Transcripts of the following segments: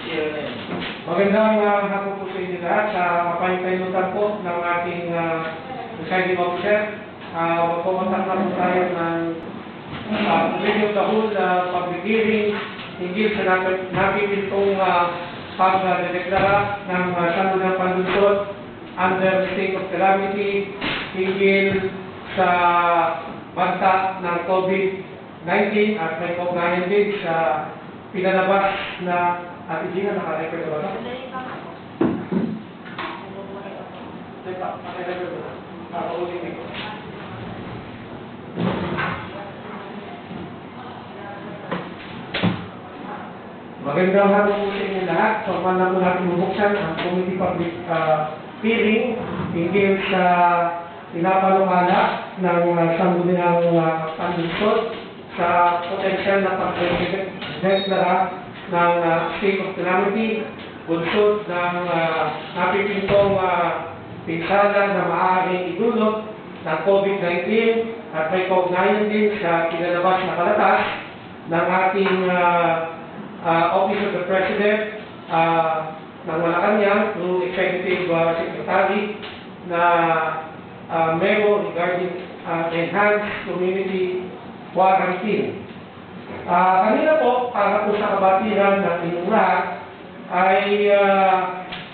Magandang hapon po sa inyo lahat. Sa kapahintayutan po ng ating presiding officer, magpupuntak na po tayo ng review of the whole public hearing hinggil sa napipintong pagdedeklara ng sangguniang panlunsod under state of calamity hinggil sa banta ng COVID-19 at may kaugnayan din sa pinalabas na Ate Gina, naka-record ba ito? Teka, naka-record ba? Nakaulitin ko. Magandang hapon po sa inyo lahat. Pagman na po natin bubuksan ang committee public hearing hinggil sa pinapalukala ng sangguniang panlunsod sa potensyal na pagdedeklara ng state of calamity, bunsod ng napipintong pinsala na maaaring idulot ng COVID-19 at may kaugnayan din sa pinalabas na kalatas ng ating Office of the President ng Malacanang through Executive Secretary na memo regarding enhanced community quarantine. Kanina po, para po sa kabatiran ng inyong lahat, ay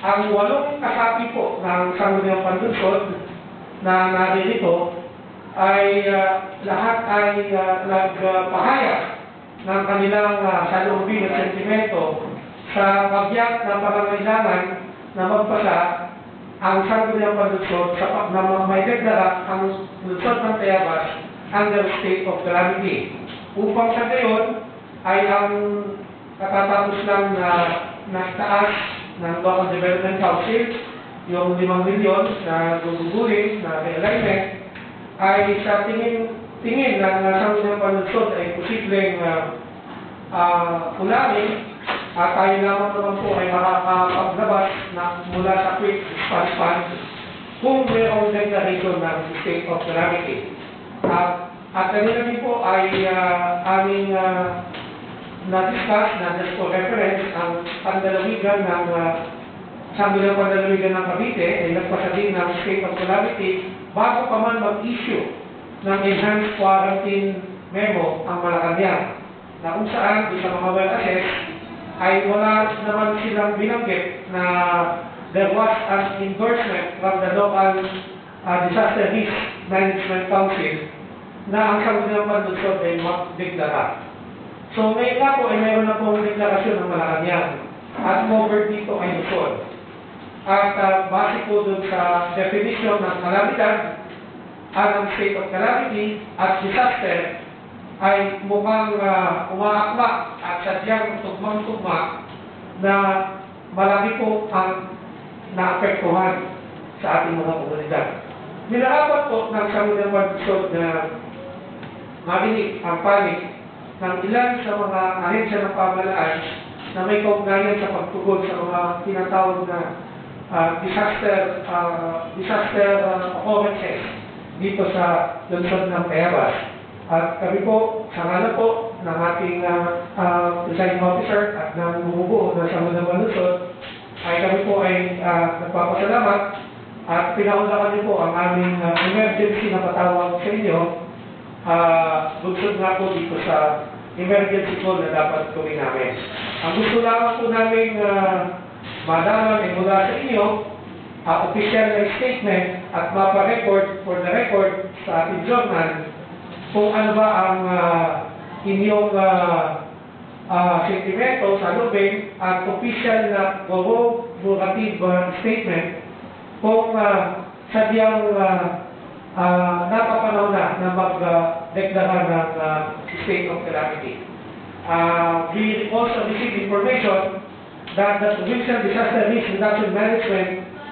ang 8 kasapi po ng sangguniang panlunsod na naririto ay lahat ay nagpahayag ng kanilang saloobin at sentimento sa pagyak na pangangailangan na magpasa ang sangguniang panlunsod na may deklara ang lunsod ng Tayabas under state of calamity. Upang sa gayon ay ang katatapos lang na naitaas ng Local Development Council, yung 5 milyon na gugugulin na realignment, ay sa tingin ng sangguniang panlunsod ay posibleng ulangin at tayo naman po ay makakapaglabas na mula sa quick response fund kung mayroong declaration ng state of calamity. At kanina din po ay aming na-discuss na just for reference ang pandalawigan ng sangguniang pandalawigan ng Cavite ay nagpasa din ng state of calamity bago pa man mag-issue ng enhanced quarantine memo ang Malacanang na kung saan sa mga well-assess ay wala naman silang binanggit na there was an endorsement from the local Disaster Risk Management Council na ang sangguniang panlunsod ay magdeklara. So ngayon nga po ay mayroon na pong deklarasyon ng Malacanang at covered dito ay Luzon. At base po dun sa definition ng kalamidad at ang state of calamity at disaster ay mukhang umaakma at sadyang tugmang-tugma na malaki po ang naapektuhan sa ating mga komunidad. Nilarapat po ng sangguniang panlunsod na marinig ang panig ng ilan sa mga ahensya ng pamahalaan na may kaugnayan sa pagtugon sa mga tinatawag na disaster occurrences dito sa lungsod ng Tayabas. At kami po, sa ngalan po ng ating presiding officer at ng bumubuo ng sangguniang panlunsod, ay kami po ay nagpapasalamat at pinaunlakan niyo po ang aming emergency na patawag sa inyo. Bunsod nga po dito sa emergency call na dapat gawin namin. Ang gusto lamang po namin malaman ay mula sa inyo, official na statement at mapa-record for the record sa ating journal kung ano ba ang inyong sentimento sa lubing at official na corroborative statement kung sadyang napapanahon na mag-deklara ng state of calamity. We also received information that the Provincial Disaster Risk Reduction Management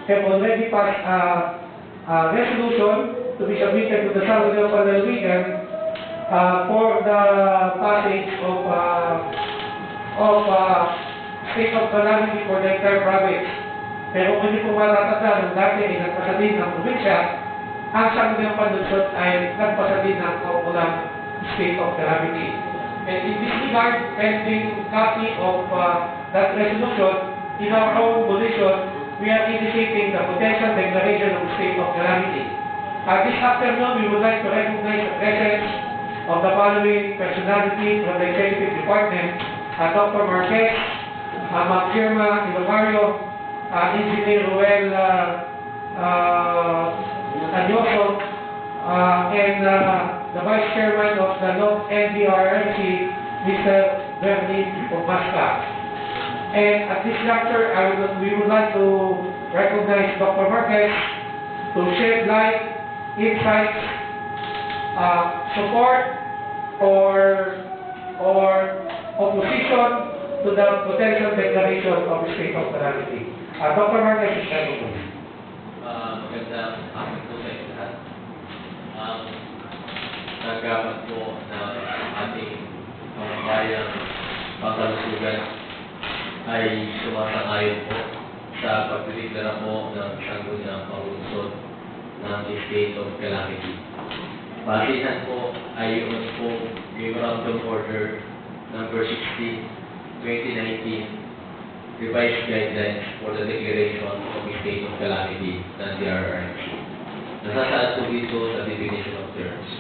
have already passed a resolution to be submitted to the sangguniang panlalawigan for the passage of state of calamity for the entire province. Pero kung hindi po matatanda, nung dati ay nagpasa din ng probinsya, ang sangguniang panlunsod ay nagpasa din ng state of calamity. And in this regard, pending copy of that resolution, in our own position, we are indicating the potential declaration of state of calamity. This afternoon, we would like to recognize the presence of the following personality from the Executive Department, Dr. Marquez, Ma'am Irma Ilocario, Engineer Ruel Anyoso, and the Vice Chairman of the NDRRC, Mr. Bernie Pumasca. And at this juncture, we would like to recognize Dr. Marquez to shed light, insights, support, or opposition to the potential declaration of the state of calamity. Dr. Marquez is recognized. Magandang hapon po sa inyo lahat. Nagaman po na ating mga bayang pangkalusugan ay sumasang-ayon po sa pagdideklara po ng sangguniang pangulusot ng State of Calamity. Basihan po ay yung po Memorandum Order number 60, 2019, Revised Guidelines for the Declaration of a State of Calamity ng DRRMC. Nasasaad po dito sa definition of terms.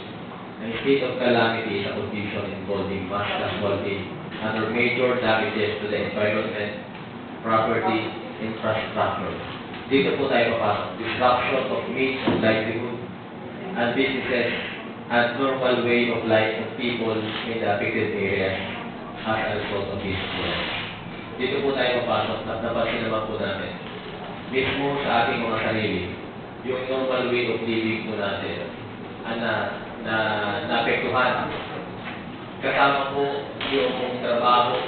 Ang state of calamity is a condition involving mass casualty and/or major damages to the environment, property, infrastructure. Dito po tayo papasok. Disruption of means of livelihood and businesses and normal way of life of people in the affected areas as a result of this event. Dito po tayo papasok at napansin naman po natin mismo sa ating mga sarili yung normal way of living po natin na naapektuhan. Kasama po yung trabaho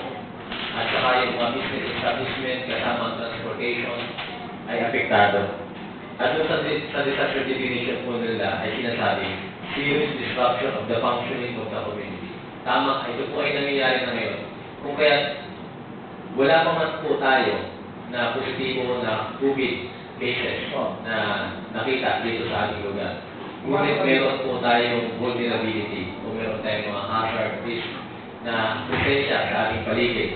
at saka yung mga business establishment kasama ang transportation ay apektado. At doon sa disaster definition po nila ay sinasabi serious disruption of the functioning of the community. Tama, ito po ay nangyayari na ngayon. Kung kaya wala pa man po tayo na positibo na COVID cases na nakita dito sa ating lugar. Ngunit meron po tayong vulnerability o meron tayong mga hazard risk na presensya sa ating paligid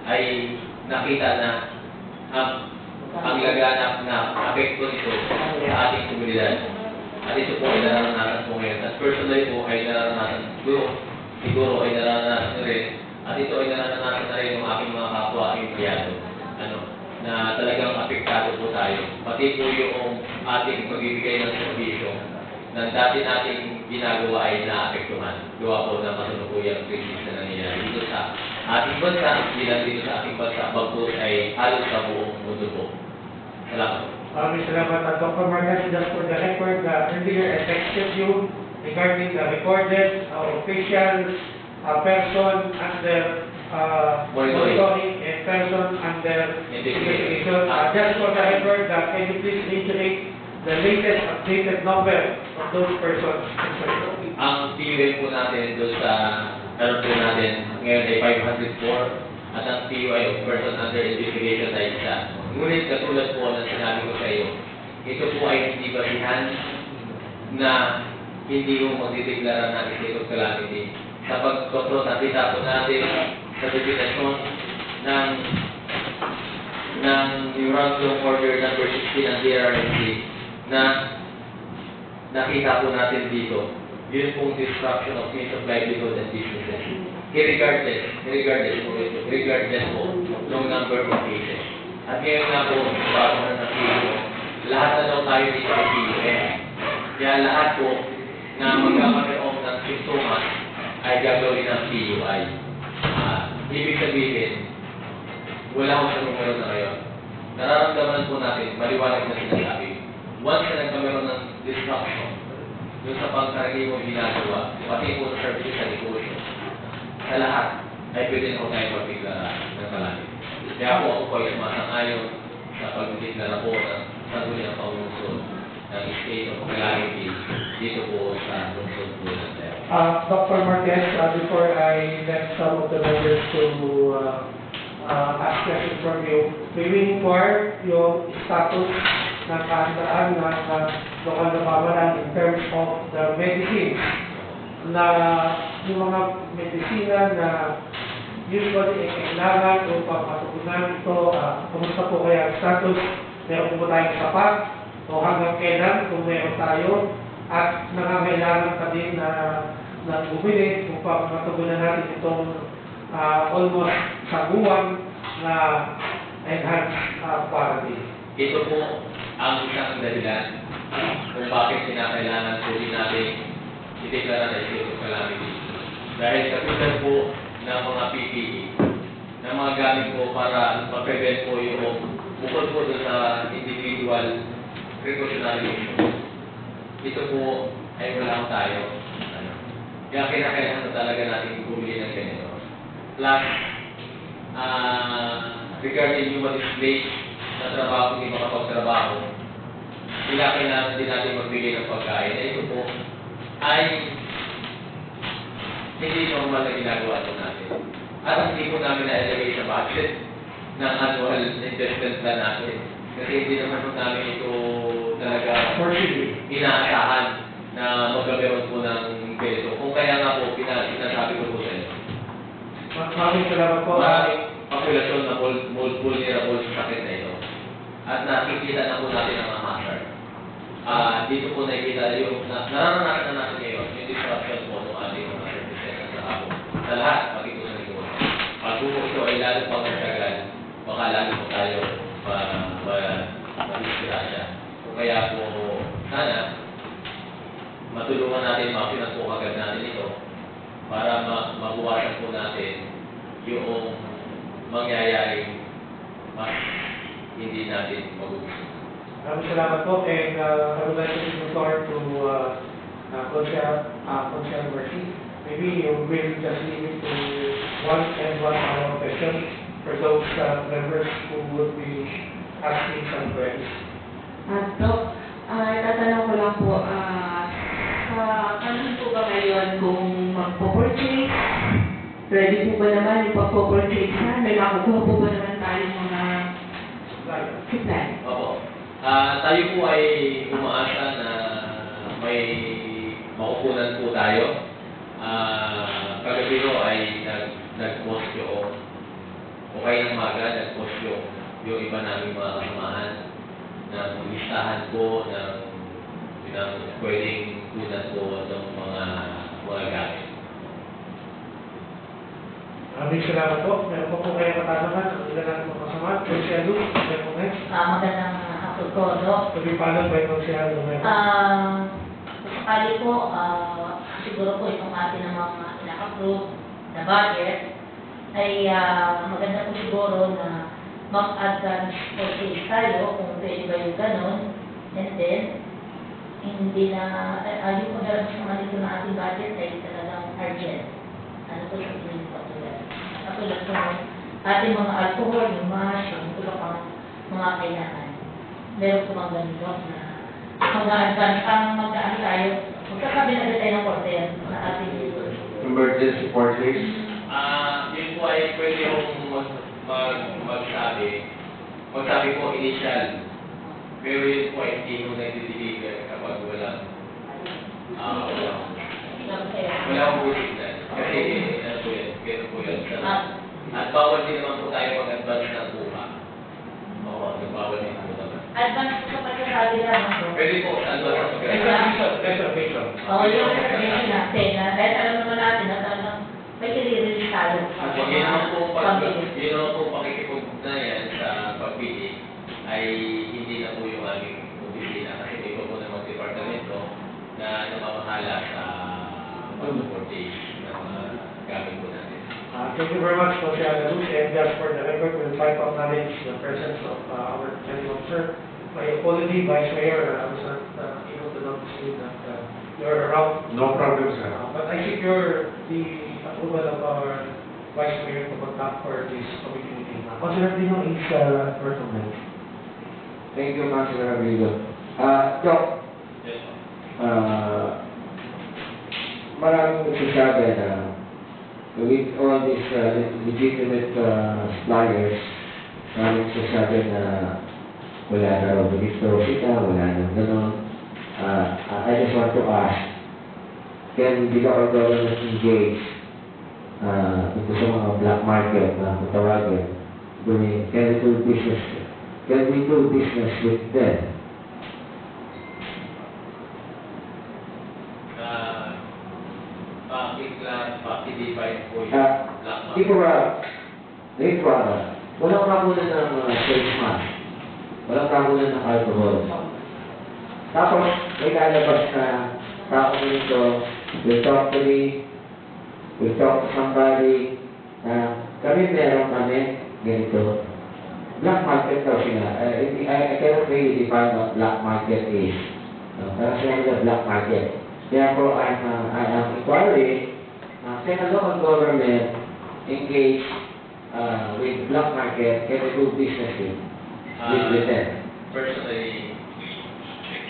ay nakita na ang laganap na apekto nito sa ating komunidad. At ito po ay nararanasan po ngayon. At personally po ay nararanasan siguro ay nararanasan rin. At ito ay nararanasan na rin ng aking mga kapwa empleyado. Na talagang apektado po tayo. Pati po yung ating pagbibigay ng servisyo na dati nating ginagawa ay naapektuhan. Gawa po na masunukuyang krisis na nangyayari dito sa ating bansa, hindi lang dito sa ating bansa, bagkus ay halos sa buong mundo po. Salamat. Maraming salamat, Dr. Marquez. Just for the record, earlier I texted you regarding the recorded official person under monitoring and person under investigation. Just for the record, can you please reiterate the latest updated number of those persons? Ang PUI po natin doon sa po natin ngayon ay 504 at ang PUI of person under investigation ay isa. Ngunit katulad po na sinabi ko sa iyo, ito po ay hindi basihan na hindi mo magdideklara ng state of calamity. Sa pagkontrol nakita po natin sa definition ng Memorandum Order number 60 ng DRRMC na nakita po natin dito, yun pong disruption of means of livelihood and businesses. Regardless po ng number of cases. At ngayon nga po, bago na nakiyo, lahat na daw tayo dito sa PUM. Kaya lahat po na magkakaroon ng simptomas ay gagawin ng PUI. Ibig sabihin, wala akong sa numero na ngayon. Nararamdaman po natin, maliwanag na sinasabi. Once na nagkameron ng disruption, doon sa pangkaraniwang ginagawa, pati po sa services sa negosyo, sa lahat, ay pwede na po tayo magdeklara ng calamity. Kaya po ako po ay sumasang-ayon sa pagdeklara po ng sangguniang pangulusot ng state of calamity dito po sa lungsod po ng Teo. Dr. Marquez, before I let some of the members to ask questions from you, we will inquire yung status ng kahandaan ng lokal na pamahalaan in terms of the medicine na yung mga medisina na usually ay kailangan upang matugunan ito. Kumusta po kaya ang status? Meron po tayong sapat o hanggang kailan kung meron tayo at nangangailangan pa din na bumili upang matugunan natin itong almost sabuwang na enhanced quarantine. Ito po ang isang dahilan kung bakit kinakailangan po din natin ideklara na state of calamity. Dahil katulad po ng mga PPE, na mga gamit po para ma-prevent po yung bukod po doon sa individual precautionary measures. Ito po ay wala tayo. Kaya kinakailangan talaga natin bumili ng ganito. Plus, regarding yung display na trabaho, hindi makapagtrabaho, kailangan din natin magbili ng pagkain. Ito po ay hindi normal na ginagawa po natin. At hindi po namin na-elevate sa budget ng annual investment plan natin. Kasi hindi naman po namin ito talaga inaasahan na magkameron po ng peso. Kung kaya nga po, pinasabi ko po sa inyo. Maraming salamat po. Maraming populasyon na vulnerable sa sakit na ito. At nakikita na po natin ang mga hazard. Dito po nakikita yung nararanasan na natin ngayon, yung disruption po ng ating mga services sa hapon. Sa lahat, pati po sa lingkod. Pag po ito ay lalo pang nagtagal, baka lalo po tayo ma-disgrasya. Kung kaya po, sana, matulungan natin, makinan po agad natin ito para mabuwasan po natin yung mangyayaring mas hindi natin magugustuhan. Maraming salamat po, and I would like to give the floor to Consiel Mercy. Maybe you will just leave it to 1 hour question for those members who would be asking some questions. Doc, tatanong ko lang po, kami po ba ngayon kung magpo-purchase? Ready po ba naman yung pagpo-purchase na? May makukuha po ba naman tayong mga supply? Opo. Tayo po ay umaasa na may makukunan po tayo. Kagabi ko ay nag-post yung o kaya ng maga, nag-post yung iba naming mga kasamahan ng listahan po ng pwedeng kunan po ng mga gamit. Maraming salamat po. Meron po kayo katanungan ng ilan natin mga kasama. Consiel Luz, meron po next. Magandang hapon ko, Doc. To be followed by Consiel Luz. Sakali po, siguro po itong atin ng mga ina-approve na budget ay maganda po siguro na mag-advance purchase tayo kung pwede ba yung ganon. And then, hindi na, yung paglalabas naman ito na ating budget ay talagang urgent. Ano po sa tingin po tulad? Katulad po ating mga alcohol, yung mash, yung iba pang mga kailangan. Meron po mga ganito na mag-advance ang mag-aan tayo. Magkakabi na tayo ng quarter na ating emergency purchase. Yun po ay pwede yung magsabi po initial. Pero yun po ay hindi mo nag-deliver kapag walang signal. Kasi ano po yan, gano'n po yun. At bawal din naman po tayo mag-advance ng buka. Oo, bawal din po naman. advance po sa pagkasabi lang. Pwede po, advance ng Reservation. Oo, yung reservation natin. Dahil alam naman natin na talagang may i-release tayo. Yun naman po pakikipugnayan sa pagbili ay hindi na po yung aming opisina kasi ito po namang departamento na namamahala sa pag-purchase ng mga gamit po natin. Thank you very much, Consiel Luz, and just for the record, we'll try to acknowledge the presence of our General Officer. My apology, Vice Mayor, I was not able to notice you that you're around. No problem, sir. But I secure the approval of our Vice Mayor to conduct for this committee meeting. Consider Dino is recommended. Thank you, Councilor Amigo. Doc, Yes, maraming nagsasabi na with all these legitimate flyers, maraming nagsasabi na wala na raw dito kita, wala na gano'n. I just want to ask, can the local government engage ito sa mga black market na kutawagin, can we do business with them? Paki-define po yung black market. Ito walang kakulan ng face mask, walang kakulan ng alcohol. Tapos, may lalabas na tao nito, will talk to me, will talk to somebody, kami meron kami, ganito. Black market daw sila. I cannot really define what black market is. Pero sila yung black market. Therefore, I am inquiring, can a local government engage with black market, can we do business with them? Personally,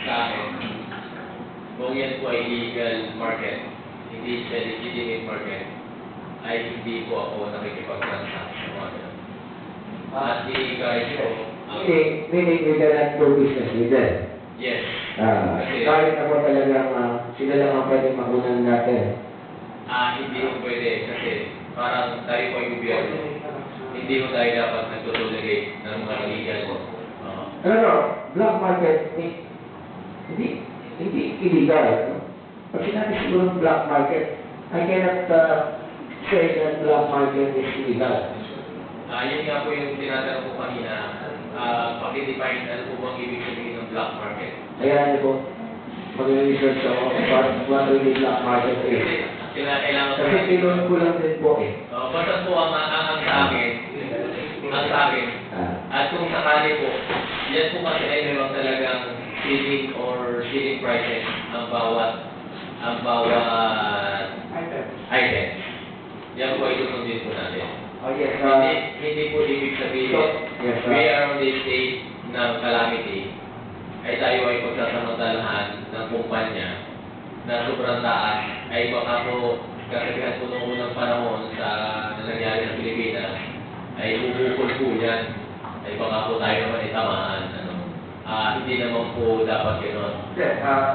sa akin, kung yan po ay legal market, hindi siya legitimate market, ay hindi po ako nakikipag-transact sa mga ganun. At i-encourage ko, Meaning we cannot do business with them. yes, Kahit ako talagang sila lang ang pwede makunan natin. hindi ko pwede kasi parang tayo po ay gobyerno. Hindi ko tayo dapat nagtutuligate ng mga legal. Black market, hindi illegal. Pag sinabi siguro black market, I cannot say that black market is illegal. Yun nga po yung tinatanong ko kanina, paki-define ano po bang ibig sabihin ng black market. Kaya niyo po, mag-research ako what really black market is. Kasi kailangan po Kasi tinun ko lang din po eh. basta po ang sa akin, at kung sakali po, yan po kasi ay meron talagang ceiling or ceiling prices ang bawat item. Yan po ay susundin po natin. Oh yes, Hindi po ibig sabihin, yes, we are on this state ng calamity, ay tayo ay pagsasamantalahan ng kumpanya na sobrang taas, ay baka po kasabihan po noong unang panahon sa nangyari sa Pilipinas, ay bubukol po yan, ay baka po tayo naman itamaan. Hindi naman po dapat gano'n.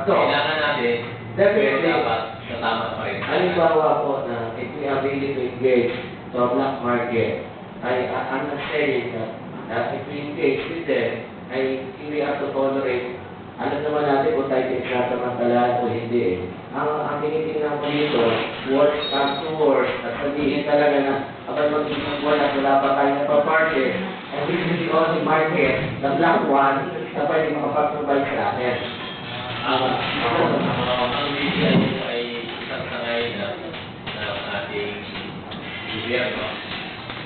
Kailangan natin, pero dapat sa tama pa rin. Halimbawa po na if we are willing to engage sa black market, I'm not saying that if we engage with them, we have to tolerate. Alam naman natin kung tayo pinagsasamantalahan o hindi. Ang tinitingnan ko dito, worst comes to worst, at sabihin talaga na kapag mag-isang wala pa tayo napaparke, and this is the only market, the black one, na pwede makapag-provide sa akin. Ang media po ay isang sangay ng ating gobyerno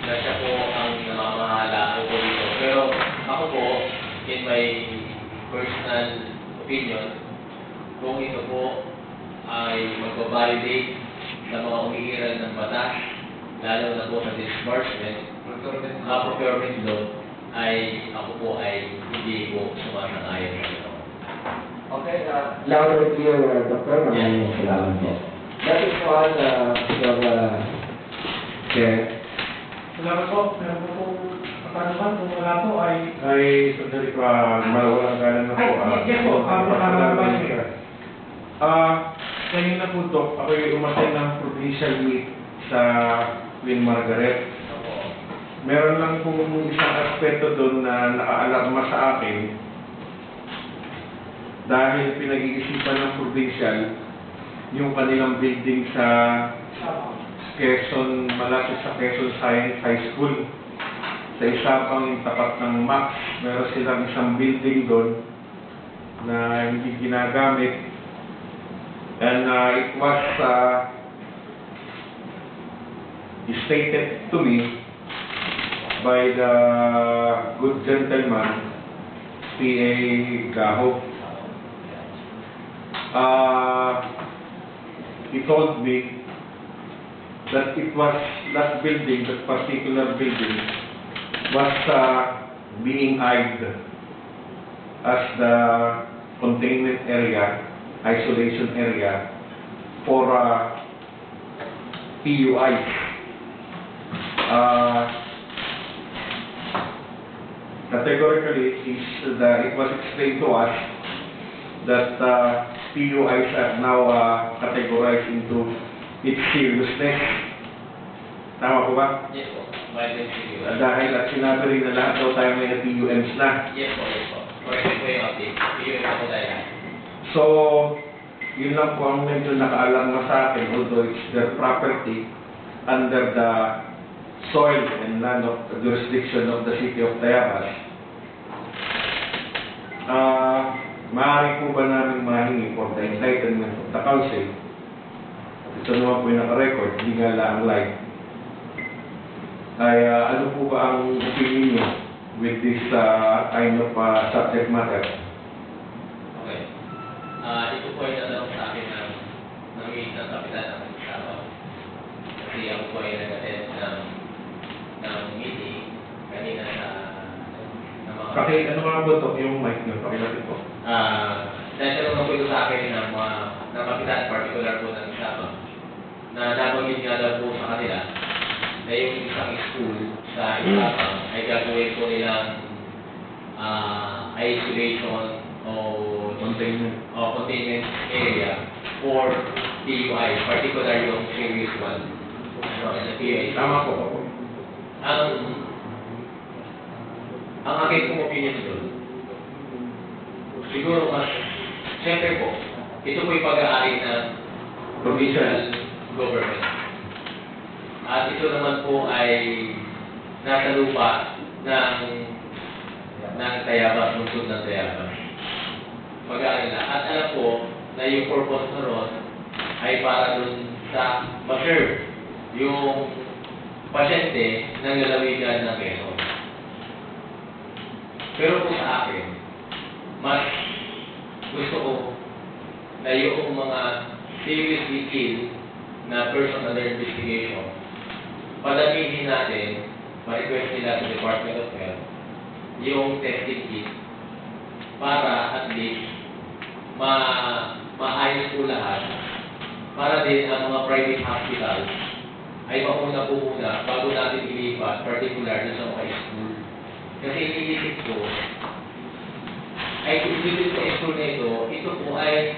na siya po ang namamahala po dito. Pero ako po, in my personal opinion, kung ito po ay magbabalidate sa mga umiiral ng batas, lalo na po sa disbursement, procurement law, ay ako po ay hindi po sumasang-ayon sa ito. Okay, louder and clear, Dr. Maraming salamat po. That is all, Chair. Salamat po. Meron po pong katanungan kung wala po ay... Sandali pa, malawalang galan na po. Yes po. Kanina po, Dok, ako'y umatay ng provincial meet sa Queen Margaret. Meron lang po isang aspeto doon na nakaalarma sa akin dahil pinag-iisipan ng provincial yung kanilang building sa Quezon, malapit sa Quezon Science High School. Sa isa pang tapat ng Max, meron silang isang building doon na hindi ginagamit. And it was stated to me by the good gentleman, P.A. Gaho. He told me that it was that building, that particular building, was being eyed as the containment area, isolation area for PUIs. Categorically, it was explained to us that PUIs are now categorized into its seriousness. Tama po ba? Yes po. Vibrant PUI. Dahil at sinabi rin na lahat daw tayo may PUMs na. Yes po, yes po. Correct po yung update. PUI na po tayo. So, yun lang po ang medyo nakaalam na sa akin, although it's their property under the soil and land of the jurisdiction of the city of Tayabas. Maaari po ba namin mahingi for the entitlement of the council? Ito naman po yung naka-record, hindi nga lang live. Ay, ano po ba ang opinion niyo with this kind of subject matter? Okay. Ito po ay natanong sa akin ng isang kapitan ng Sabah. Kasi ako po ay nag-attend ng meeting kanina sa mga... Ano nga po ito, yung mic nyo, pakilapit po. Natanong po ito sa akin ng kapitan, particular po ng Sabah, na nabanggit nga daw po sa kanila na yung isang school sa Sabah ay gagawin po nilang isolation o containment area for PUI, particular yung serious one. Sa PUI. Tama po. Ang aking pong opinion doon, siguro mas, siyempre po, ito po yung pag-aari ng provincial government. At ito naman po ay nasa lupa ng Tayabas, lungsod ng Tayabas. Pag-aari na. At alam po na yung purpose na ron ay para dun sa ma-serve yung pasyente ng lalawigan ng Quezon. Pero po sa akin, mas gusto ko na yung mga seriously ill na person under investigation, padamihin natin, ma-request nila sa Department of Health, yung testing kit para at least maayos po lahat, para din ang mga private hospital ay mauna po muna bago natin ilipat, particular sa mga school. Kasi iniisip ko, ay dito sa school na ito po ay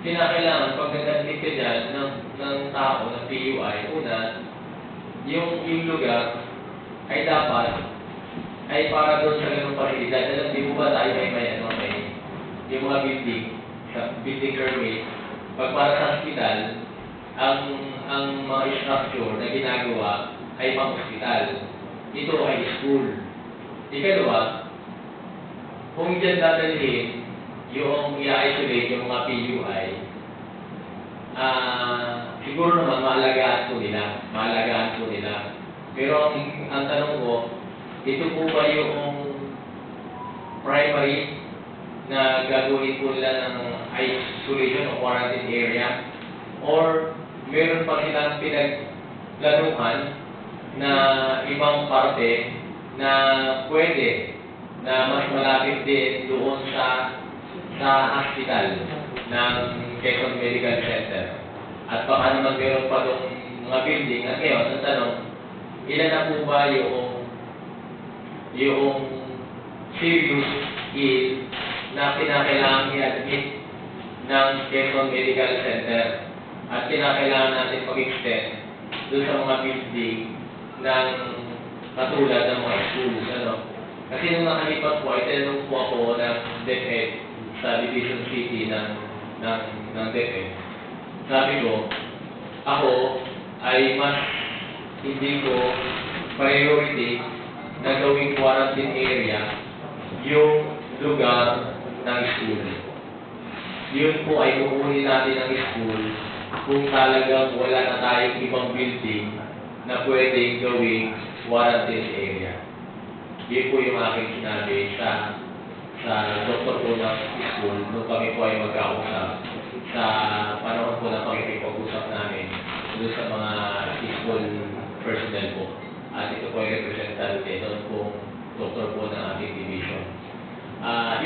kinakailangan pag nag-admit ka dyan ng tao, ng PUI, una, yung lugar ay dapat ay para doon sa ganung pasilidad. Alam, di mo ba tayo may yung mga building, sa building permit, pag para sa hospital, ang mga structure na ginagawa ay pang-hospital. Ito ay school. Ikalawa, kung dyan dadalhin yung i-isolate yung mga PUI, siguro naman maalagaan po nila. Pero ang tanong ko, ito po ba yung primary na gagawin po nila ng isolation o quarantine area? Or meron pa silang pinaglanuhan na ibang parte na pwede na mas malapit din doon sa hospital ng Quezon Medical Center. At baka naman meron pa doon mga building. At ngayon, ang tanong, ilan na po ba yung serious ill na kinakailangan i-admit ng Quezon Medical Center at kinakailangan natin mag-extend doon sa mga building ng katulad ng mga schools, Kasi nung nakalipat po, ay tinanong po ako ng DepEd sa Division City ng DepEd. Sabi ko, ako ay mas hindi ko priority na gawing quarantine area yung lugar ng school. Yun po ay kukunin natin ng school kung talagang wala na tayong ibang building na pwedeng gawing quarantine area. Yun po yung aking sinabi sa doktor po ng school nung kami po ay magkausap sa panahon po ng pakikipag-usap namin doon sa mga school personnel po. At ito po ay representante doon pong doktor po ng ating division.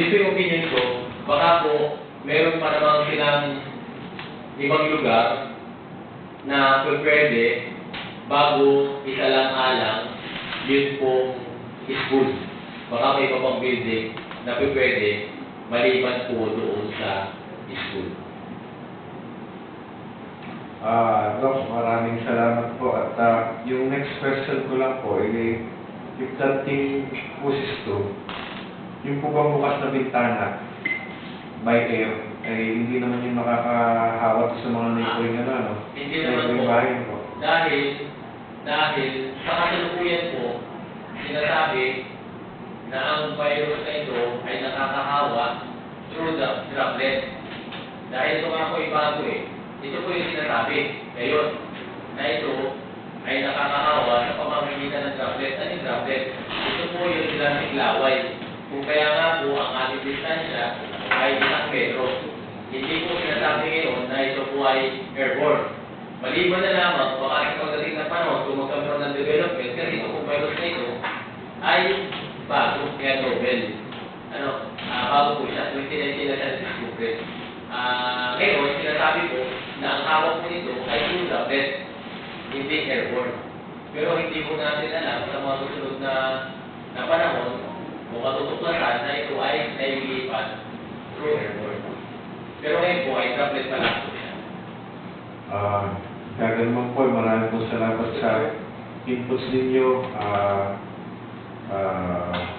Yun po yung opinion ko. Baka po meron pa namang silang ibang lugar na pwede bago isa lang alang yun pong school. Baka may iba pang building na pwede maliban po doon sa school. Doc, maraming salamat po. At yung next question ko lang po, if that thing pushes to, yung po bang bukas na bintana by air, ay hindi naman yung makakahawat sa mga neighboring ano? Hindi naman Neighboring po. bahay po. Dahil sa kasalukuyan po, sinasabi na ang virus na ito ay nakakahawa through the droplet. Dahil ito nga po ay bago eh. Ito po yung sinasabi ngayon na ito ay nakakahawa sa pamamagitan ng droplet. Ano yung droplet? Ito po yung ilang tiglaway. Kung kaya nga po ang ating distansya ay 1 metro. Hindi po sinasabi ngayon na ito po ay airborne. Maliban na lamang, baka sa pagdating ng panahon, kung magkaroon ng development, kasi ito pong virus na ito ay bago, kaya novel. Bago po siya, 2019 na siya na-discover. Ngayon, sinasabi po na ang hawak po nito ay yung droplet, hindi airborne. Pero hindi po natin alam sa mga susunod na panahon o katutuklasan na ito ay naililipat through airborne. Pero ngayon po ay droplet pa lang po siya. Gaganon po, maraming po salamat sa inputs ninyo,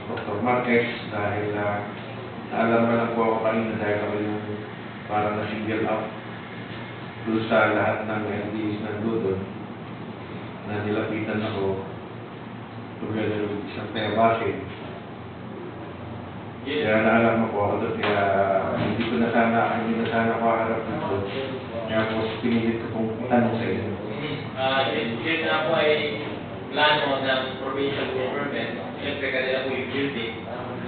Dr. Marquez, dahil naalam na lang po ako kanina dahil ako yung parang na-single out doon sa lahat ng LDs na doon na nilapitan ako together with isang tebasin. Kaya naalam mo po ako doon, kaya hindi na sana ako harap nito. Kaya po pinilit ko pong tanong sa inyo. Yun na po ay plano ng provincial government. Siyempre kanila po yung building.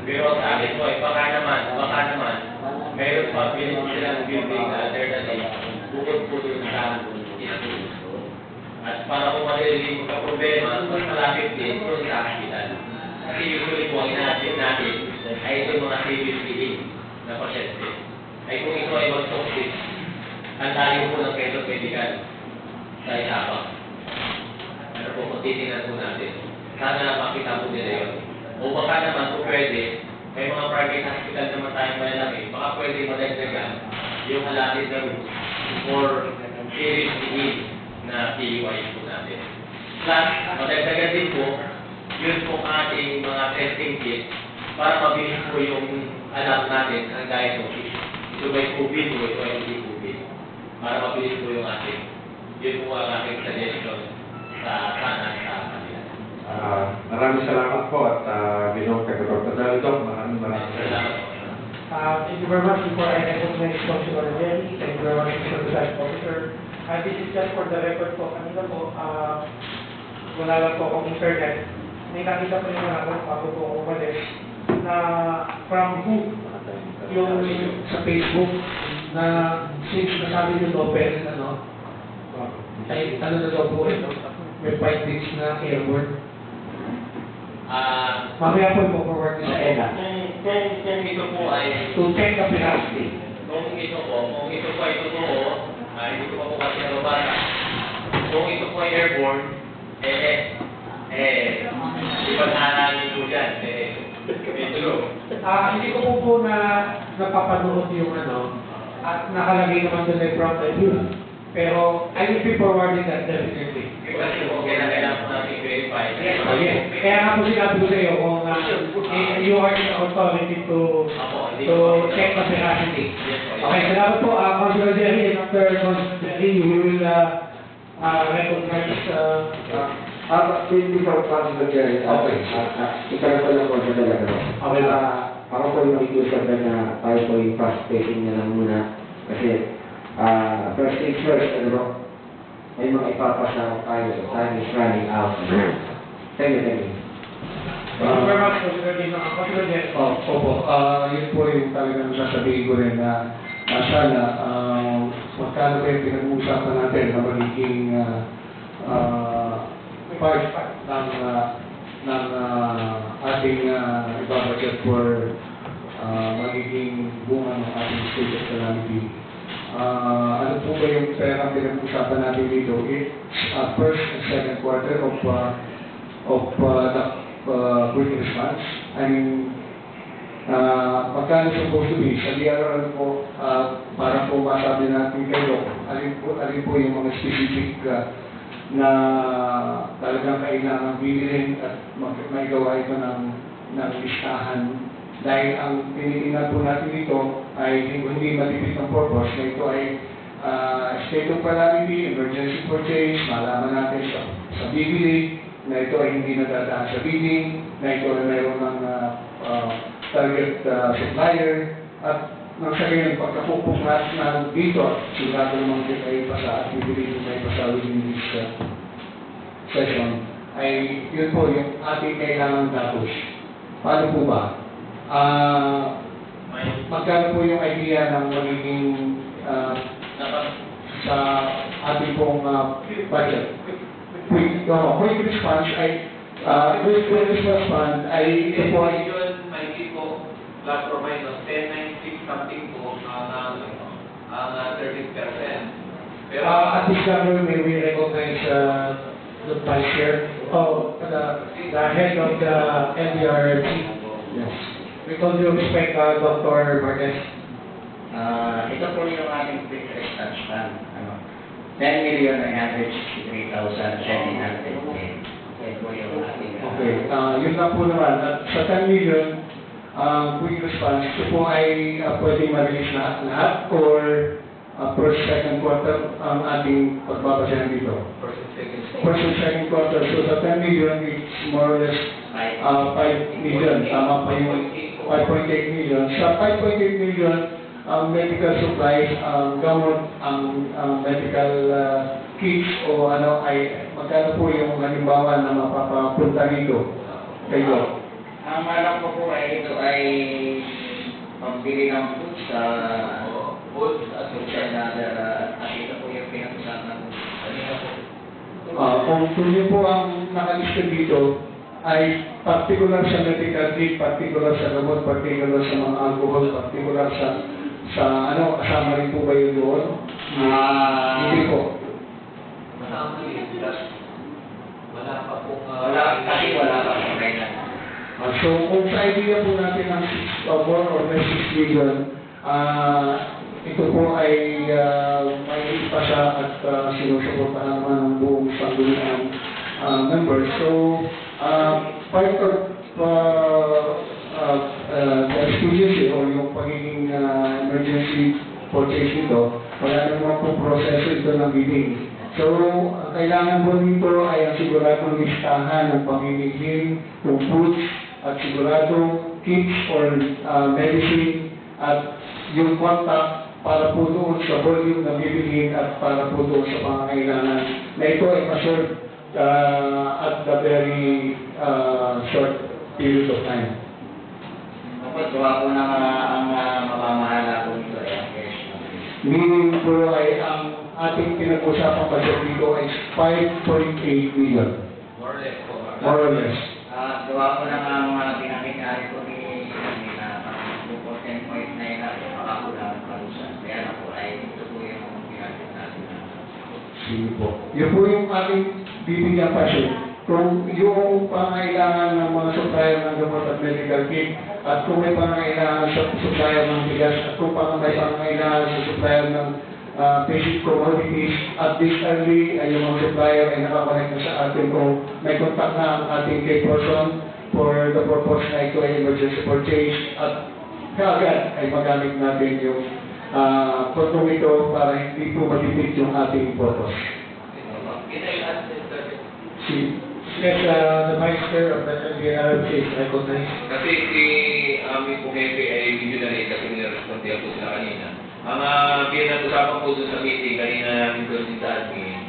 Pero sa akin po ay baka naman, mayroon pa silang building na alternative bukod po dun sa school. At para po malililig ka problema, mas malapit din po sa hospital. Kasi usually po ang inaasip natin ay ito mga serious healing na pasyente. Ay kung ito ay mag-toxic, ang layo po ng Quezon Medical sa Isabang. Ano po, kung titingnan po natin. Sana makita po nila yun. O baka naman po pwede, may mga private hospital naman tayong malalaki, baka pwede madagdagan yung halapit na route for serious disease na PUI po natin. Plus, madagdagan din po, yun po ating mga testing kit para mabilis po yung alam natin ang diagnosis. Ito ba yung COVID o ito ay hindi COVID? Para mabilis po yung ating. Yun po ang ating suggestion sa kanila. Maraming salamat po at Ginoong Taga-Dr. Doc, maraming Salamat po. Thank you very much. Before I recognize Councilor Jerry, thank you very much, Mr. Presiding Officer. This is just for the record po. Kanina po, wala lang po akong internet. May nakita po yung ako, bago po ako umalis, na from who, yung sa Facebook, na since nasabi yung open, ay na daw po ito, may 5 days na airborne. Mamaya po forward sa ELA. Kung ito po ay To check the veracity. Kung ito po ay totoo, hindi ko pa po kasi nababasa. Kung ito po ay airborne, di ba nahanangin po dyan? Ito. Hindi ko po na napapanood yung at nakalagay naman doon ay from the news. Pero I will be forwarding that definitely. Kasi po, kailangan po natin verify. Kaya nga po sinabi ko sa iyo kung you are the authority to check the veracity. Okay, salamat po. Councilor Jerry, and after Councilor Jerry, we will recognize Before Councilor Jerry, Okay. ikaw ko lang po sa talaga. Okay. Ako po yung nakikiusap na tayo po yung fast-pacing na lang muna. Kasi, first things first, may mga ipapasa tayo. Time is running out. Thank you. Thank you very much, Councilor Jerry. Councilor Jerry. Opo, yun po yung talagang sasabihin ko rin na sana magkano ba yung pinag-uusapan natin na magiging part ng ating ibabudget for magiging bunga ng ating state of calamity. Ano po ba yung pera pinag-uusapan natin dito? It's first and second quarter of the quick response. I mean, Magkano supposed to be? Sa DRR po, para po masabi natin kayo, alin po yung mga specific na talagang kailangan bilhin at may gawa ito ng listahan. Dahil ang tinitingnan po natin dito ay hindi matipid ng purpose na ito ay state of calamity, emergency purchase, malaman natin sa bibili, na ito ay hindi nadadaan sa bidding, na ito ay mayroon ng target supplier, at nang sa ganyan, pagkapupong natin dito, sigurado naman din kayo pasa at bibili ko kayo pasa within this session, ay yun po yung ating kailangan datos. Paano po ba? Magkano po yung idea ng magiging sa ating pong budget? Quick response ay quick response fund ay ito po ay may tipo plus or minus 1096 something po ang 30%. Pero at this level, may we recognize the vice chair, the head of the NDRT. Yes. We call you respect, Dr. Marquez. Ito po yung ating quick response fund. 10,963,710. Ito po yung ating... Okay, yun lang po naman. At sa 10 million, quick response, ito po ay pwedeng ma-release lahat or first, second quarter ang ating pagbabasahan dito. First and second quarter. So sa 10 million, it's more or less 5 million. Tama pa yung 5.8 million. Sa 5.8 million, ang medical supplies, ang gamot, ang medical kits o ano ay magkano po yung halimbawa na mapapapunta dito kayo? Ang alam ko po ay ito ay pambili ng foods sa food and other at ito po yung pinag-usapan po. Kung yun po ang nakalista dito ay particular sa medical kit, particular sa gamot, particular sa mga alcohol, particular sa ano, kasama rin po ba yun doon? Hindi po. kasama yun, plus wala pa pong... Kasi wala pa po kailan. So kung sa idea po natin ng 4 or 6 million, ito po ay may pa siya at sinusuportahan naman ng buong sangguniang members. So, part of the expediency o yung pagiging emergency purchase nito, wala naman po proseso ito ng bidding. So, ang kailangan po nito ay ang siguradong listahan ng pamimiging ng foods at sigurado kits or medicine at yung contact para po doon sa volume na bibilhin at para po doon sa pangangailangan na ito ay ma-serve at the very short period of time. Dapat gawa po na ang mamamahala po nito ay ang cash. Meaning po ay ang ating pinag-usapang budget dito ay 5.8 million. More or less po. More or less. Gawa po na ang pinag-ari po ni na 10.9 na makakulang ang palusan. Kaya na po ay ito po yung ginagawa natin. Sige po. Yun po yung ating bibigyan pa siya. Kung yung pangailangan ng mga supplier ng gamot at medical kit, at kung may pangailangan sa supplier ng bigas, at kung may pangailangan sa supplier ng basic commodities, at this early ay yung mga supplier ay nakakonect na sa atin kung may contact na ang ating key person for the purpose na ito ay emergency purchase, at kaagad ay magamit natin yung kontrong ito para hindi po matipid yung ating purpose. Yes, the Vice Chair of the NDRT is recognized. Kasi si aming pumepe ay visionary kasi nire-respondihan po sila kanina. Ang pinag-usapan po doon sa meeting kanina namin doon din sa admin,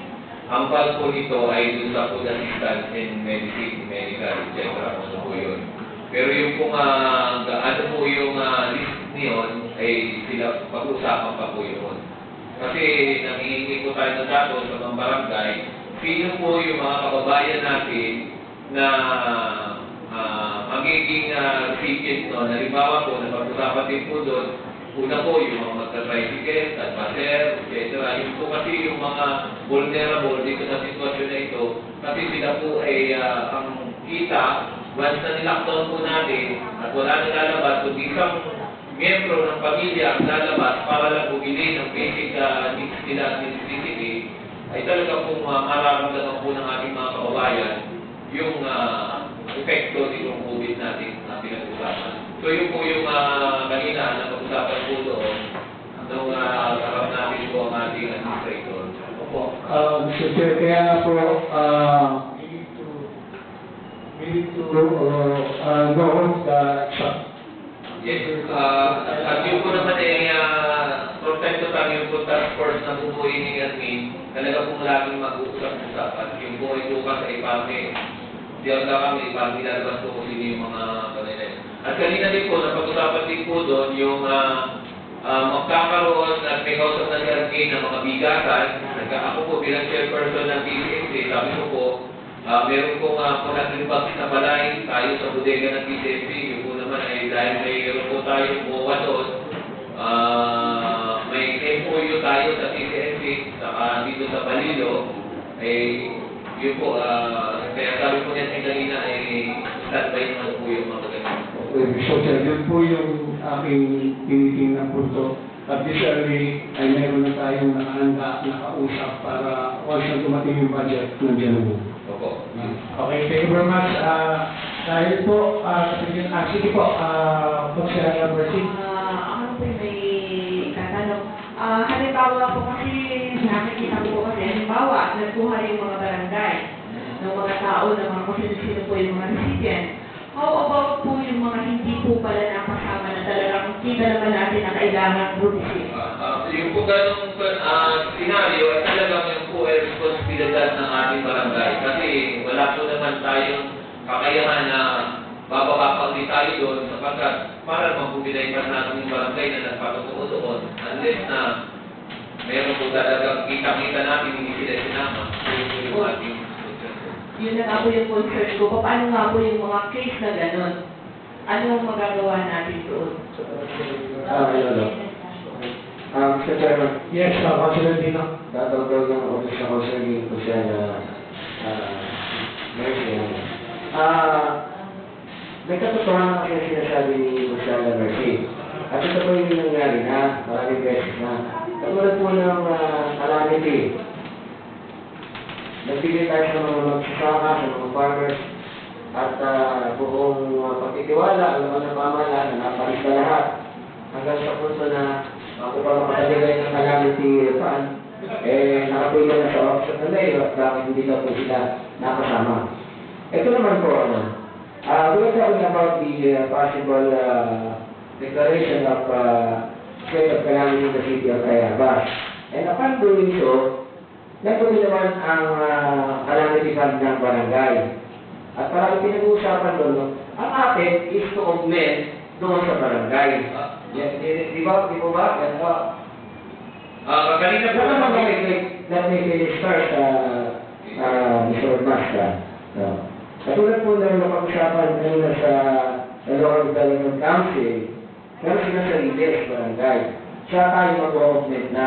ang pal po nito ay doon sa food assistance in medicine, medical, etc. Ano po yun. Pero yung kung ano po yung list niyon ay sila pag-usapan pa po yun. Kasi nangihingi po tayo ng datos sa mga barangay, sino po yung mga kababayan natin na magiging recipient no, halimbawa po, napag-usapan din po doon, una po yung mga magta-tricycle, advaser, etc. Yung po kasi yung mga vulnerable dito sa sitwasyon na ito, kasi sila po ay ang kita once na nilockdown po natin at wala nang lalabas, kundi isang miyembro ng pamilya ang lalabas para lang bumili ng basic needs nila at necessity, ay talaga pong mararamdaman po ng ating mga kababayan yung epekto nitong COVID natin na pinag-usapan. So yun po yung kanina na pag-usapan po doon nung harap natin po ang ating administrator. Opo. Mr. Chair, kaya nga po, we need to go on the Yes, at yun po naman protekto tayo yung po task force na bumuhay ni admin, talaga pong laging mag-uusap-usapan. Yung po ay bukas ay parang diyan na kami, parang nilalabas po kung sino yung mga kanila. At kanina din po, napag-usapan din po doon yung magkakaroon at may kausap na si admin ng mga bigasan. Ako po bilang chairperson ng PCMC, sabi ko po, meron pong pag-limbag na balay tayo sa bodega ng PCMC. Yung po naman ay dahil mayroon po tayong buwa doon, may MOU tayo sa PCMC, saka dito sa Balilo, yun po, kaya sabi po niya kanina ay standby naman po yung mga ganyan. So, sir, yun po yung aking tinitingnan punto. At this early, ay meron na tayong nakausap para once na dumating yung budget, nandiyan mo. Opo. Okay, thank you very much. Dahil po, sige po, Considerable Mercy. Ako po may tatanong. Halimbawa po kasi, nakikita ko po kasi, halimbawa, nagkuha yung mga barangay ng mga tao, ng mga kung sino po yung mga recipient. How about po yung mga hindi po pala nakasama na talagang kita naman natin na kailangan receive? Yung po ganong scenario ay talagang yung po ay responsibilidad ng ating barangay. Kasi wala po naman tayong kakayahan na bababa din tayo doon sapagkat para magbubinay pa natin yung barangay na nagpapatuo doon unless na meron po talagang kita-kita natin hindi sila sinama. So yun po yung ating Yun na nga po yung concern ko. Paano nga po yung mga case na gano'n? Anong magagawa natin doon? Mr. Chairman, Yes, Councilor Dino. dadagdag ng office na concerning ko siya na Mercy. May katotohanan kasi sinasabi ni Gonzalo Mercy. At ito po yung nangyari na maraming beses na. Katulad po ng calamity. Nagbigay tayo sa mga magsasaka, sa mga farmers, at buong pagtitiwala, ang naman ng pamahalaan na napalis na lahat. Hanggang sa punto na ako pa makakabigay ng calamity fund, nakapila na sa office of the mayor at bakit hindi daw po sila nakasama. Ito naman po, we are talking about the possible declaration of state of calamity in the city of Tayabas. And upon doing so, nagpunta naman ang calamity fund ng barangay. At parang pinag-uusapan doon, ang atin is to augment doon sa barangay. Di ba? kanina po Let me finish first, Mr. Masta. Katulad po na napag-usapan kanina sa Local Development Council, meron sila sa Riles, barangay. Siya tayo mag-augment na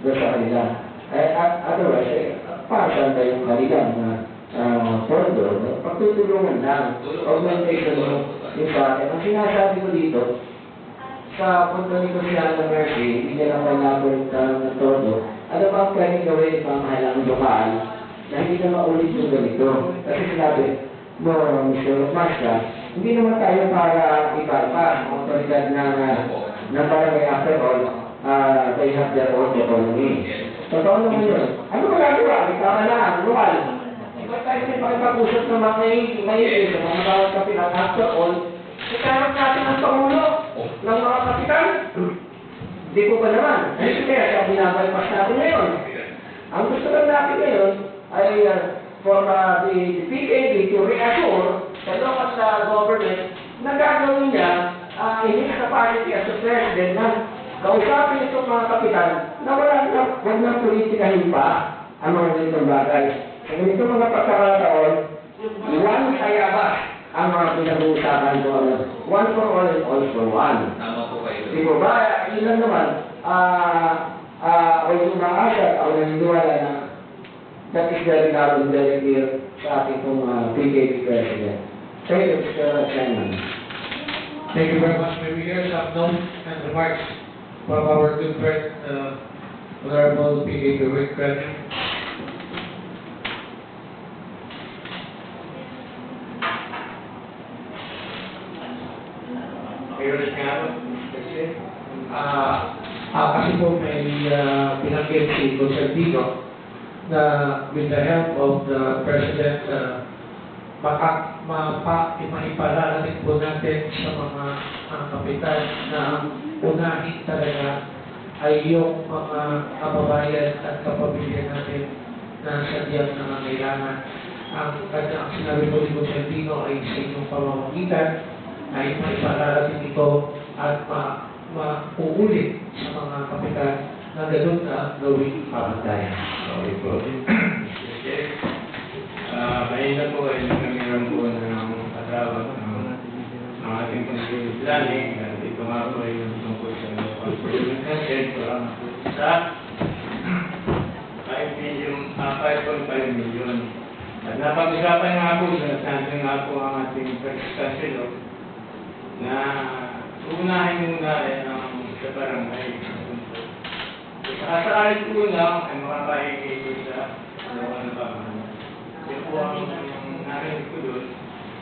doon sa kanila. Otherwise, para saan tayo yung kanilang pondo, pagtutulungan lang, augmentation yung sa atin. Ang sinasabi ko dito, sa punto ni Gonzalo Mercy, hindi niya lang kailangan ng todo, ano ba ang pwedeng gawin ng pamahalang lokal na hindi na maulit yung ganito? Kasi sinabi, no, Mr. Masta, hindi naman tayo para iparpas ang otoridad ng barangay after all, they have their own autonomy. Totoo naman yun. Ano magagawa? Ikaw lokal. Ba't tayo may pakipag-usap ng mga maigil sa mga bawat kapitan? After all, ikaroon natin ang pangulo ng mga kapitan. Hindi ko ba naman? Ay, kaya siya binabalpas natin ngayon. Ang gusto lang natin ngayon ay for the PKB to reassure sa local government na gagawin niya in his capacity as a president na kausapin itong mga kapitan na wag na politikahin pa ang mga ganitong bagay. Sa ganitong mga pagkakataon, one Tayabas ang mga pinag-uusapan ko. One for all and all for one. Tama po kayo. Di ba? Yun lang naman. O yung mga asat, o naniniwala na that is very loud and very clear sa ating PKB President. Thank you, Mr. Chairman. Thank you very much. May we hear some notes and remarks from our good friend, Honorable P.A. Wick Credit. Mayroon nga ako, kasi Kasi po may binanggit si Constantino na with the help of the President, maipararating po natin sa mga kapitan na ang unahin talaga ay yung mga kababayan at kapamilya natin na sadyang nangangailangan. Ang kanyang sinabi po ni Constantino ay sa inyong pamamagitan ay maipararating ito at mauulit sa mga kapitan na gano'n na gawing pamantayan. sorry po. Mahina po ay nagkamiran po ng asawa ng ating planning. Ito nga po ay tungkol sa pag-program natin. Sa 5.5 million. At napag-usapan nga po ang ating pag-discussion na unahin muna ang sa barangay. Sa akin po lang ay makakahigay sa dalawa na pamahalaan. Yan po ang narinig ko doon.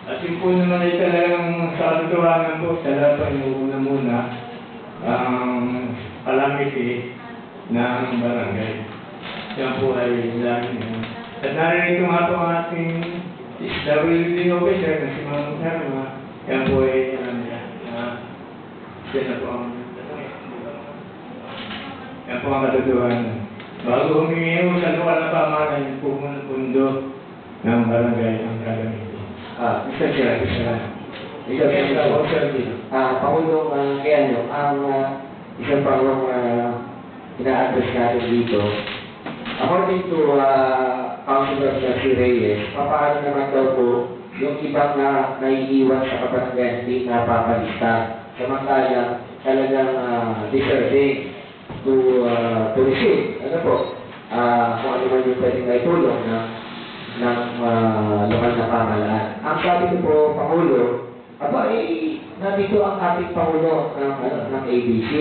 At yun po naman ay talagang sa katotohanan po, talaga muna ang calamity ng barangay. Yan po ay lagi na. At narinig ko nga po ang ating WD officer na si Ma'am Herma. Yan po ay yan na po ang yan po ang katotohanan. Bago humingi mo sa lokal na pamahalaan, po muna pundo ng barangay ang gagamitin. Mr. Chair, Pangulong Keano, ang isang pangulong ina-address natin dito, according to Councilor Garcia Reyes, papaano naman daw po yung ibang naiiwan sa kabarangay hindi napapalista, samantalang talagang deserving to receive, ano po, kung ano man yung pwedeng naitulong ng lokal na pamahalaan. Ang sabi ko po, Pangulo, nandito ang ating Pangulo ng ABC.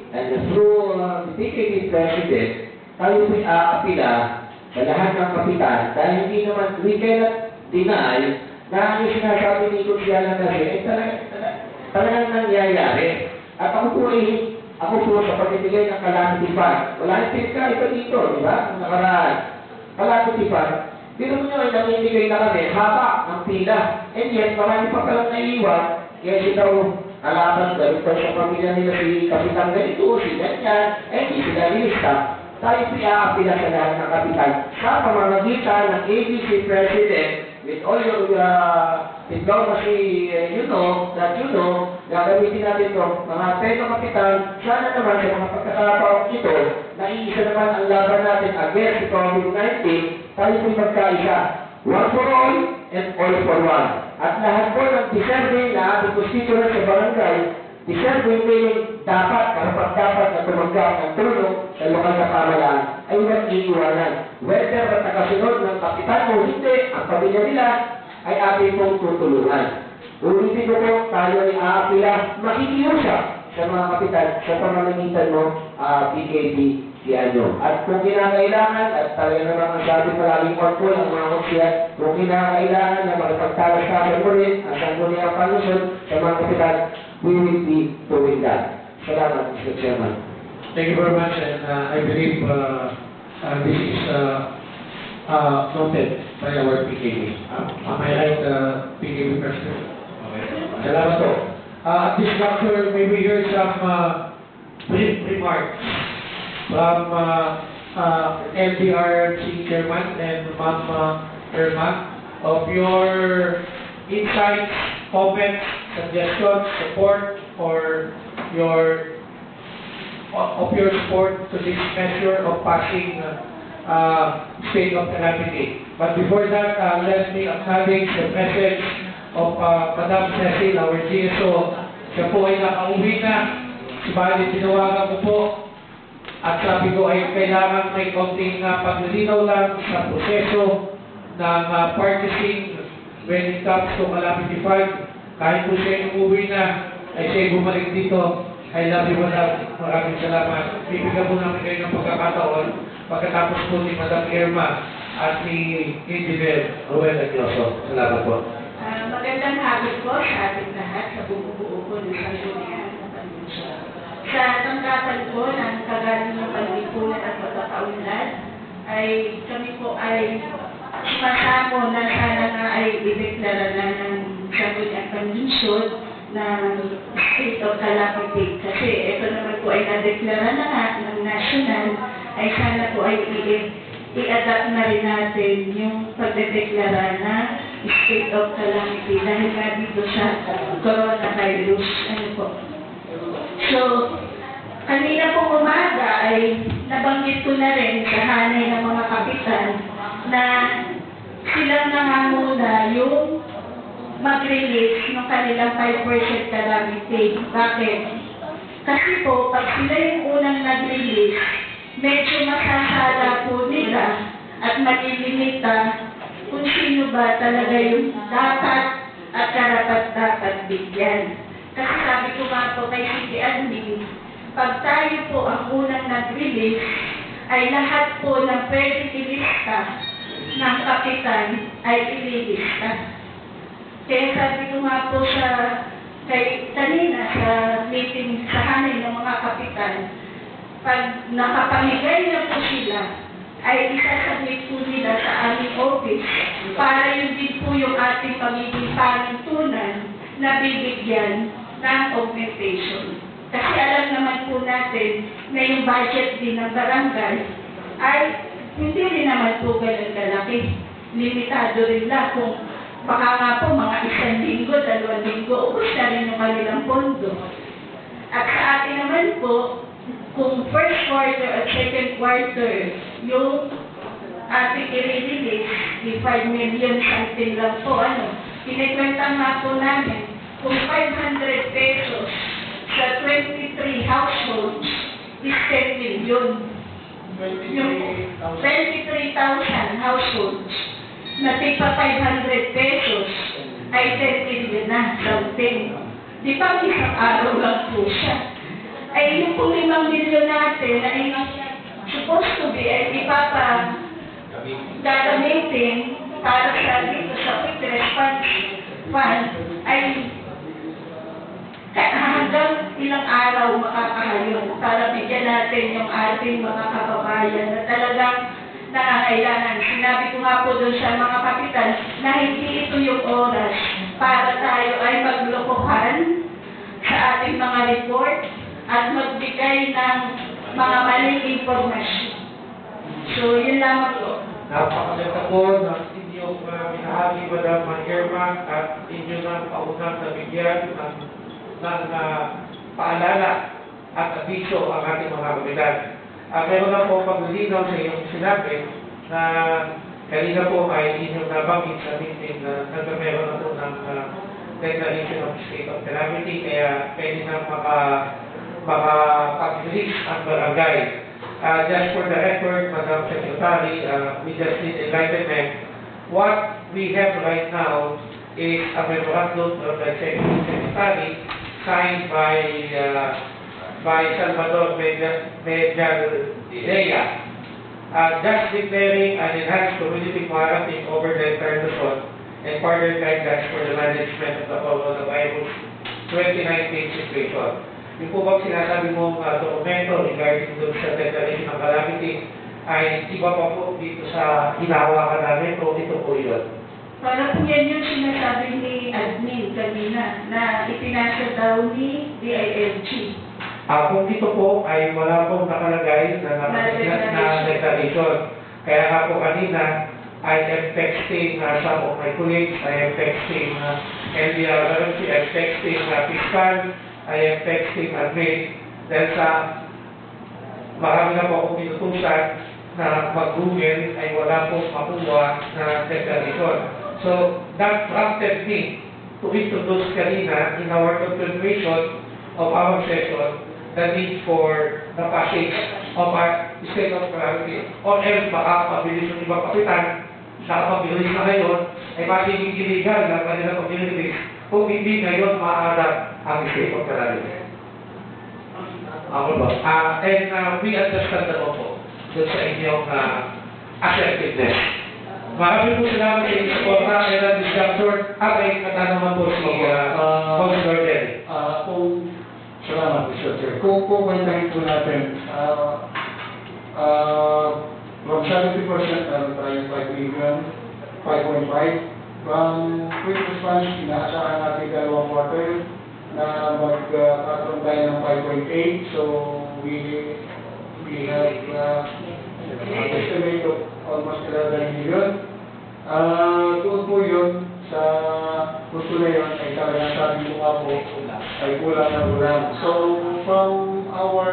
And through the PKP President, tayo po'y aapila sa lahat ng kapitan dahil hindi naman, we cannot deny na yung sinasabi ni Kutsiyala kasi ay talagang nangyayari. At ako po sa pagkibigay ng calamity fund, wala yung pinka ito dito, di ba? Ang nakaraan. Calamity fund, pero nyo ay namimigay na kami, haba ng pila. And yet, marami pa palang naiiwan, kaya sila alaman, ganun pa sa pamilya nila si Kapitan ganito, si ganyan, eh di sila lista. Tayo pinaapila sa lahat ng kapitan sa pamamagitan ng ABC President with all your diplomacy, gagamitin natin ito, mga tayo kapitan, sana naman sa mga pagkakataong ito, naiisa naman ang laban natin against COVID-19, tayo po'y magkaisa. One for all and all for one. At lahat po ng deserving na ating constituent sa barangay, deserving ngayon dapat, dapat na tumanggap ng tulong sa lokal na pamahalaan ay huwag iiwanan. Whether at nakasunod ng kapitan o hindi, ang pamilya nila ay ating pong tutulungan. Ulitin ko po, tayo ay aapila, makikiusap sa mga kapitan sa pamamagitan mo, PKP, Keano. At kung kinakailangan, at talaga naman ang sabi palaging control ang mga konsyat, kung kinakailangan na makipagtalas sa akin mo rin, at ang muli ang palusod sa mga kapitan, we will be doing that. Salamat, Mr. Chairman. Thank you very much, and I believe this is noted by our PKB. Am I right, PKB President? Salamat po. At this juncture, may we hear some brief remarks from LDRC Chairman and Ma'am Irma of your insights, comments, suggestions, support for your support to this measure of passing state of calamity. But before that, let me acknowledge the message of Madam Cecil, our GSO. Siya po ay nakauwi na. Subalit tinawagan ko po at sabi ko ay kailangan may konting paglilinaw lang sa proseso ng purchasing when it comes to Calamity Fund, kahit po siya umuwi na, ay siya bumalik dito. I love you, Madam. Maraming salamat. Bibigyan po namin kayo ng pagkakataon pagkatapos po ni Madam Irma at ni Engineer Ruel Agnoso. Salamat po. Magandang hapon po sa ating lahat sa bumubuo po ng sanggunian ng Panginoon. Sa tanggapan po ng kagaling ng pag-ipunan at pagkakaunlad, ay kami po ay sumasamo na sana nga ay ideklara na ng sanggunian Panginoon ng state of calamity. Kasi ito naman po ay nadeklara na nga ng national, ay sana po ay i-adapt na rin natin yung pagdedeklara na state of calamity dahil nga dito sa coronavirus. Ano po? So, kanina pong umaga ay nabanggit ko na rin sa hanay ng mga kapitan na silang nanganguna yung mag-release ng kanilang 5% calamity. Bakit? Kasi po, pag sila yung unang nag-release, medyo masasala po nila at malilimita kung sino ba talaga yung dapat at karapat-dapat bigyan. Kasi sabi ko nga po kay City Admin, pag tayo po ang unang nag-release, ay lahat po ng pwede ilista ng kapitan ay ililista. Kaya sabi ko nga po kanina sa meeting sa hanay ng mga kapitan, pag nakapamigay na po sila, ay isasubmit po nila sa aming office para yun din po yung ating magiging panuntunan na bibigyan ng augmentation. Kasi alam naman po natin na yung budget din ng barangay ay hindi rin naman po ganun kalaki. Limitado rin lang kung baka nga po mga 1 linggo, 2 linggo, ubos na rin yung kanilang pondo. At sa atin naman po, kung first quarter at second quarter, yung ating i-release, di 5 million something lang po, kinikwenta nga po namin, kung 500 pesos sa 23 households is 10 million. Yung 23,000 households na tigpa 500 pesos ay 10 million na something. Di ba isang araw lang po siya? Ay yung kung 5 million natin ay supposed to be ay gagamitin para sa dito sa quick response fund ay hanggang ilang araw makakahayon para bigyan natin yung ating mga kababayan na talagang nangangailangan. Sinabi ko nga po doon sa mga kapitan na hindi ito yung oras para tayo ay maglokohan sa ating mga report at magbigay ng mga maling informasyon. So, yun lamang po. Napakaganda po ng inyong minahagi, Madam Irma, at inyo ng paunang nabigyan ng paalala at abiso ang ating mga kapitan. Meron na po paglilinaw sa iyong sinabi na kanina po ay inyong nabanggit sa meeting na nagkameron na po ng declaration of state of calamity, kaya pwede na makapag-release ang barangay. Just for the record, Madam Secretary, we just need enlightenment. What we have right now is a memorandum of the Executive Secretary signed by Salvador Medialea, just declaring an enhanced community quarantine over the entire Luzon and further guidelines for the management of the coronavirus 2019 situation. Yung po bang sinasabi mong dokumento regarding doon sa declaration ng calamity ay iba pa po dito sa hinahawakan namin o ito po yun? Para po yan yung sinasabi ni admin kanina na ipinasa daw ni DILG. Kung dito po ay wala pong nakalagay na declaration. Kaya nga po kanina, I am texting some of my colleagues, I am texting NDRRMC, I am texting fiscal, I am texting admin. Dahil sa marami na po akong pinutusan na mag-Google ay wala pong makuha na declaration. So, that prompted me to introduce kanina in our continuation of our session the need for the passage of our state of calamity or else baka pabilis ng ibang kapitan sa pag-release na ngayon ay magiging illegal ng kanilang pag-release kung hindi ngayon maaarap ang state of calamity. Ako ba? And we understand naman po doon sa inyong assertiveness. Marami po salamat sa inyong suporta, Madam Director. May katanungan po si Councilor Denny. Salamat, Mr. Chair. Kung kwentahin po natin, from 70% tayo 5 million, 5.5. From quick response, inaasahan natin 2 quarter na magkakaroon tayo ng 5.8. So, we have an estimate of almost 11 million. Doon po yun, sa gusto na yun, ay talagang sabi ko nga po, ay kulang na kulang. So, from our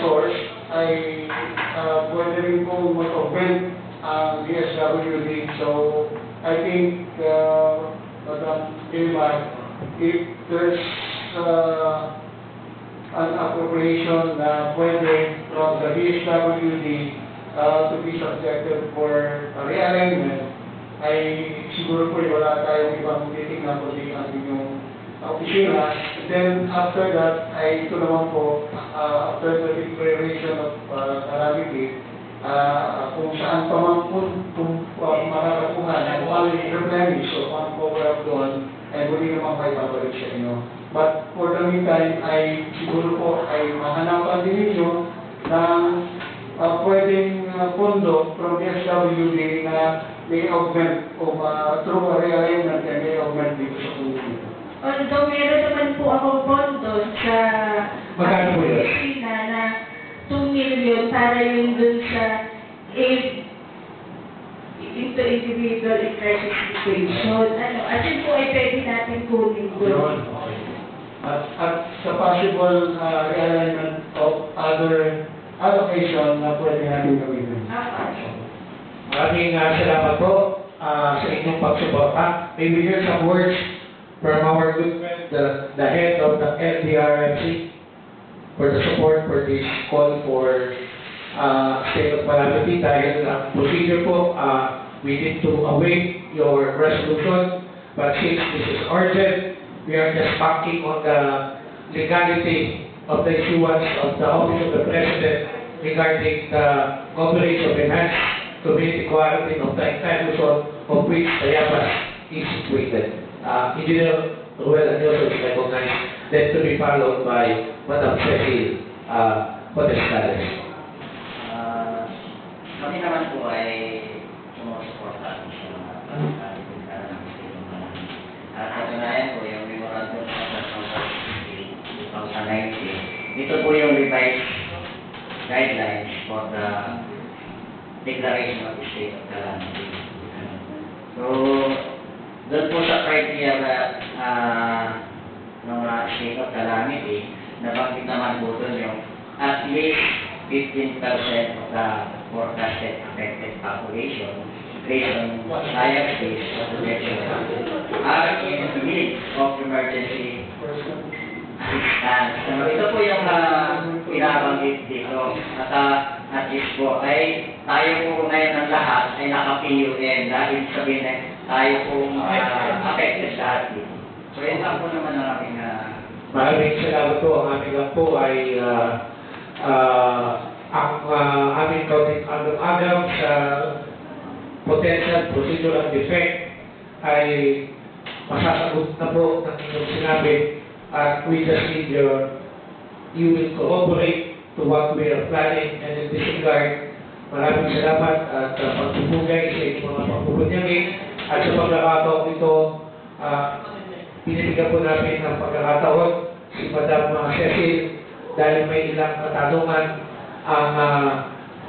source, ay pwede rin po mag-augment ang DSWD. So, I think, Madam Ilman, if there's an appropriation na pwede from the DSWD to be subjected for realignment, ay siguro po wala tayong ibang titignan kundi ang inyong opisina. Then after that, ay ito naman po, after the declaration of calamity, kung saan pa man kung makakakuha ng replenish o pang-cover up doon, ay muli naman kayo babalik sa inyo. But for the meantime, ay siguro po ay mahanapan din ninyo ng pwedeng pondo from SWD na may augment o through a realignment na may augment dito sa community. Although meron naman po akong pondo sa Magkano po yun? opisina na 2 million para yun dun sa aid into individual in crisis situation. At yun po ay pwede natin kunin doon. At sa possible realignment of other allocation na pwede natin gawin. Maraming salamat po sa inyong pagsuporta. May we hear some words from our good friend, the head of the LDRMC, for the support for this call for state of calamity. Dahil ang procedure po, we need to await your resolution. But since this is urgent, we are just backing on the legality of the issuance of the Office of the President regarding the coverage of enhanced community quarantine of the entire Luzon, of which Tayabas is situated. Engineer Ruel Anyoso is recognized, then to be followed by Madam Cecil Potestales. Kami naman po ay sumusuporta sa mga pagkakita ng state of calamity. At katunayan po yung memorandum sa 2019, ito po yung revised guidelines for the declaration of the state of calamity. So, doon po sa criteria ng state of calamity, nabanggit naman po doon yung at least 15% of the forecasted affected population based on science-based projection are in need of emergency assistance. So, ito po yung pinabanggit dito. At least po ay tayo po ngayon ng lahat ay naka-PUN dahil sabihin na tayo po affected sa atin. So, yun lang po naman ang aming Maraming salamat po. Ang aming lang po ay ang aming kauting agam sa potential procedural defect ay masasagot na po ng inyong sinabi, at we just need you will cooperate to what we are planning, and in this regard, maraming salamat at pagpupugay sa inyong mga pagpupunyagin, at sa pagkakataon ito, pinibigyan po namin ng pagkakataon si Madam Cecil dahil may ilang katanungan ang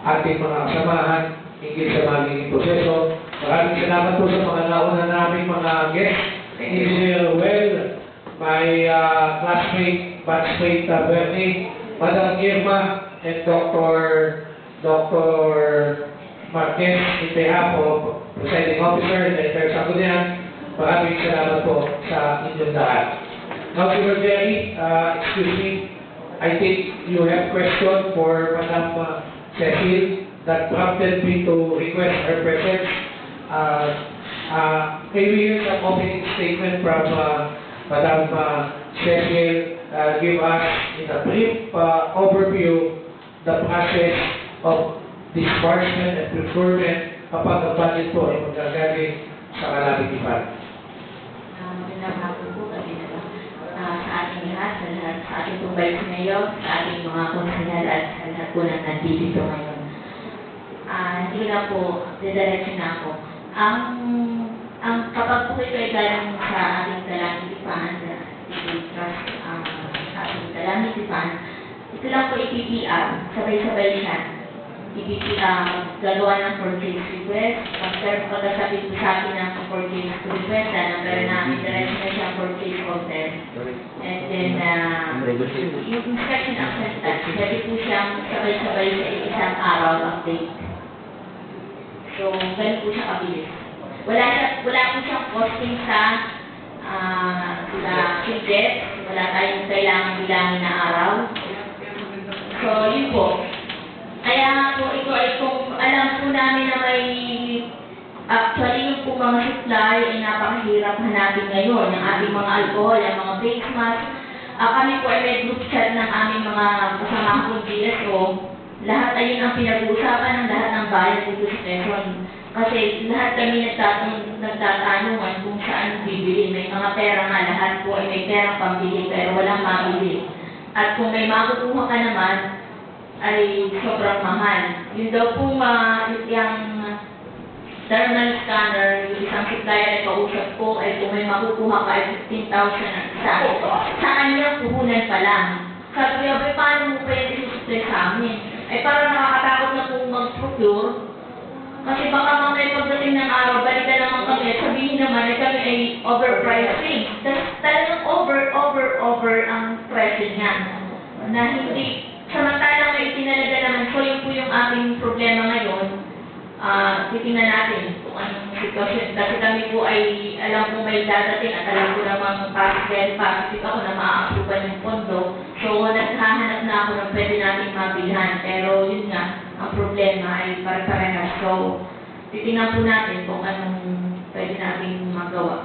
ating mga kasamahan hingil sa magiging proseso. Maraming salamat po sa mga nauna naming mga guests. Engineer Well, my classmate, batchmate Bernie, Madam Irma, and Dr. Marquez, in behalf of Presiding Officer, Dr. Sagunian, maraming salamat po sa inyong lahat. Councilor Jerry, excuse me, I think you have question for Madam Cecil. that prompted me to request her presence. May we hear some opening statement from Madam Cecil, give us in a brief overview the process of disbursement and procurement kapag ang budget po ay magagaling sa Calamity Fund. Magandang hapon po kami sa ating lahat, sa ating pong vice mayor, sa ating mga konsenyal at sa lahat po na nandito ngayon. Hindi na po, didiretso na ako. Kapag po ito ay galing sa ating Calamity Fund, i-trust ang ating Calamity Fund, ito lang po i-PPR, sabay-sabay siya. Gagawa ng purchase request, pagkasabi po sa akin ng purchase request, nagkaroon na diretso na siya purchase order. And then, yung inspection acceptance, pwede po siyang sabay-sabay sa isang araw update. So, ganun po siya kabilis. Wala po siyang costing sa ticket, wala tayong kailangan bilangin na araw. So, yun po. Kaya po ito ay kung alam po namin na may actually yung po mga supply ay napakahirap hanapin ngayon. Yung ating mga alcohol, yung mga face mask. Kami po ay may group chat ng aming mga kasama kong GSO. Lahat ay yun ang pinag-uusapan ng lahat ng bayan dito sa Quezon. Kasi lahat kami nagtatanungan kung saan bibili. May mga pera nga, lahat po ay may perang pambili pero walang mabili. At kung may makukuha ka naman, ay sobrang mahal. Yun daw po yung thermal scanner, yung isang supplier ay kausap ko, ay kung may makukuha ka ay 15,000 ang isa. Sa kanya, puhunan pa lang. Sabi ko, paano mo pwede isusupply sa amin? Ay parang nakakatakot na kung mag-procure. Kasi baka mamaya pagdating ng araw, balikan naman kami at sabihin naman ay kami ay overpricing. Talagang over ang presyo niya. Na hindi, samantalang may itinalaga naman, so yun po yung ating problema ngayon. Titingnan natin kung anong sitwasyon. Kasi kami po ay alam ko may dadating at alam ko namang very positive ako na ma-approval yung pondo. So naghahanap na ako ng pwede natin mabilhan. Pero yun nga, ang problema ay pare-parehas. So titingnan po natin kung anong pwede natin magawa.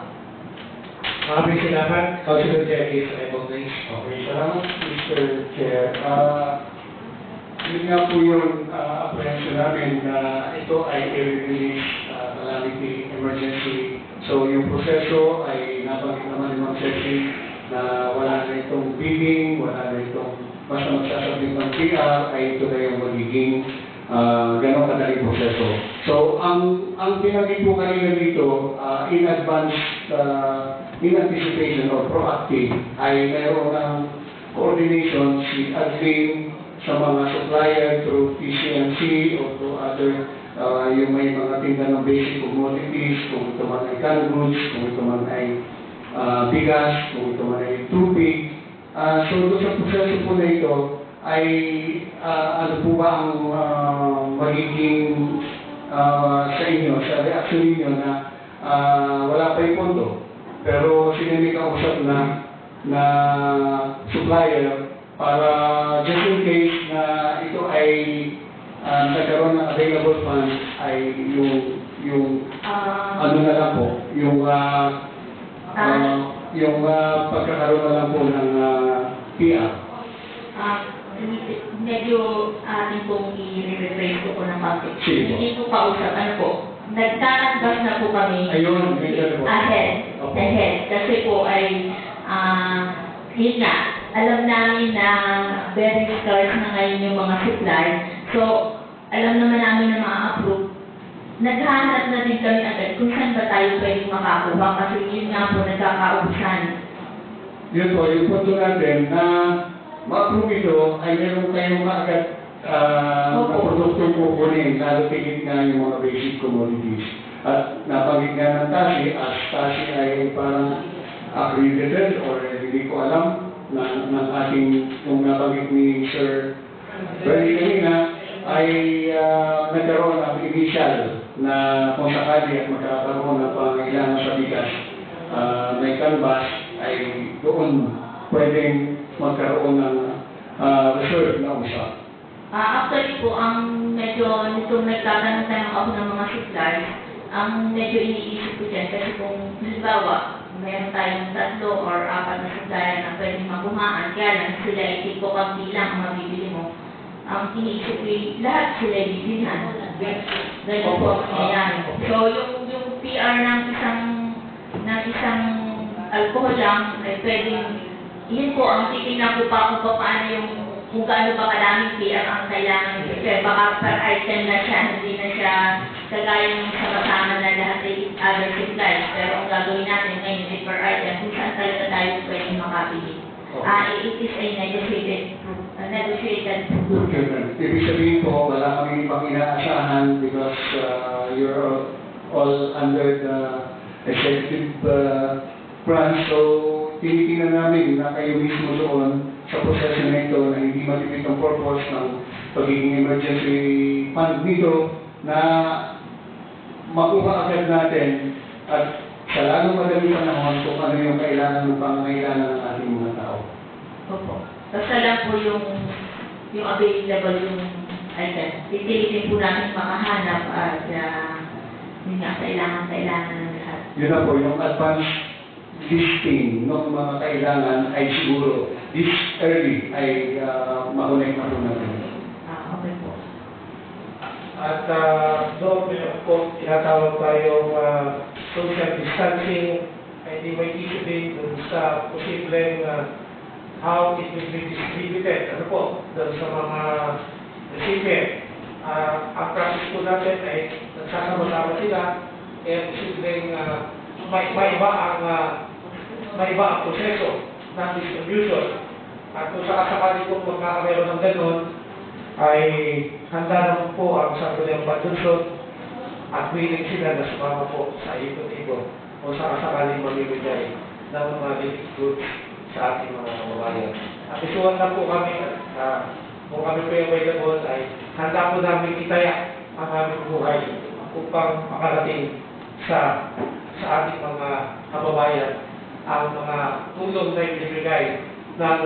Maraming salamat. Councilor Jackie, recognize. Okay, salamat Mr. Chair. Yun nga po yung apprehension namin na ito ay i-release calamity emergency. So yung proseso ay nabanggit naman ni Ma'am Cecil na wala na itong bidding, wala na itong basta magsasabing ng PR ay ito na yung magiging ganong kadaling proseso. So ang pinagin po kanina dito in advance, in anticipation or proactive ay mayroon ng coordination si admin sa mga supplier through PCMC or through other yung may mga tinda ng basic commodities, kung ito man ay canned goods, kung ito man ay bigas, kung ito man ay tubig. So doon sa proseso po na ito ay ano po ba ang magiging sa inyo, sa reaction ninyo na wala pa yung pondo. Pero sila may kausap na supplier para just in case na ito ay nagkaroon ng available funds ay yung ano na lang po, yung pagkakaroon na lang po ng PR. Medyo ating pong i-rephrase ko ng public. Sige po. Hindi ko kausap, ano po, nagtatanggap na po kami Ayun, medyo po. ahead. Kasi po ay, yun nga, alam namin na very scarce na ngayon yung mga supply. So, alam naman namin na ma-approve. Naghahanap na din kami agad kung saan ba tayo pwedeng makakuha kasi yun nga po nagkakaubusan. Yun po, yung punto natin na ma-approve ito ay meron kayong kaagad na produktong kukunin, lalo tigit nga yung mga basic commodities. At nabanggit nga ng TASI, as TASI ay parang accredited or hindi ko alam ng ating, kung nabanggit ni Sir Bernie kanina, ay nagkaroon ng initial na kung sakali at magkakaroon ng pangailangan sa bigas, may canvas ay doon pwedeng magkaroon ng reserve na usap. Actually po, ang medyo nitong nagtatanong-tanong ako ng mga supplies, ang medyo iniisip ko dyan kasi kung halimbawa, meron tayong 3 or 4 na supplier na pwedeng makuhaan, kaya lang sila ay tipo kaunti lang ang mabibili mo. Ang iniisip ko lahat sila ay bibilhan. Ganyan po ang nangyayari. So, yung PR ng isang alcohol lang ay pwedeng, yun po ang titignan ko pa kung paano kung gaano ba karaming PR ang kailangan. Kasi baka per item na siya, hindi na siya kagaya ng sama-sama na lahat ay other supplies. Pero ang gagawin natin ngayon ay per item kung saan talaga tayo pwedeng makabili. It is a negotiated good. Ibig sabihin po, wala kaming pang inaasahan because you're all under the executive branch. So, tinitingnan namin na kayo mismo doon sa proseso na ito na hindi matipid ang purpose ng pagiging emergency fund dito na makuha agad natin at sa lalong madaling panahon kung ano yung kailangan ng pangangailangan ng ating mga tao. Opo. Basta lang po yung available yung item. Titilitin po natin makahanap at yun nga, kailangan ng lahat. Yun na po, yung advance listing ng mga kailangan ay siguro this early ay maunay na po natin. Okay po. At doon po, tinatawag tayong social distancing, ay di may issue din dun sa posibleng how it will be distributed. Ano po, doon sa mga recipient. Ang practice po natin ay nagsasama-sama sila, kaya posibleng may iba ang proseso ng distribution. At kung sakasakali po magkakameron ng ganon, ay handa naman po ang Sangguniang Panlunsod at willing sila na sumama po sa ikot-ikot o sakasakaling mamimigay ng mga relief goods sa ating mga kababayan. At isuwan na po kami, kung kami po yung available, ay handa po namin itaya ang aming buhay upang makarating sa ating mga kababayan ang mga tulong na ibibigay ng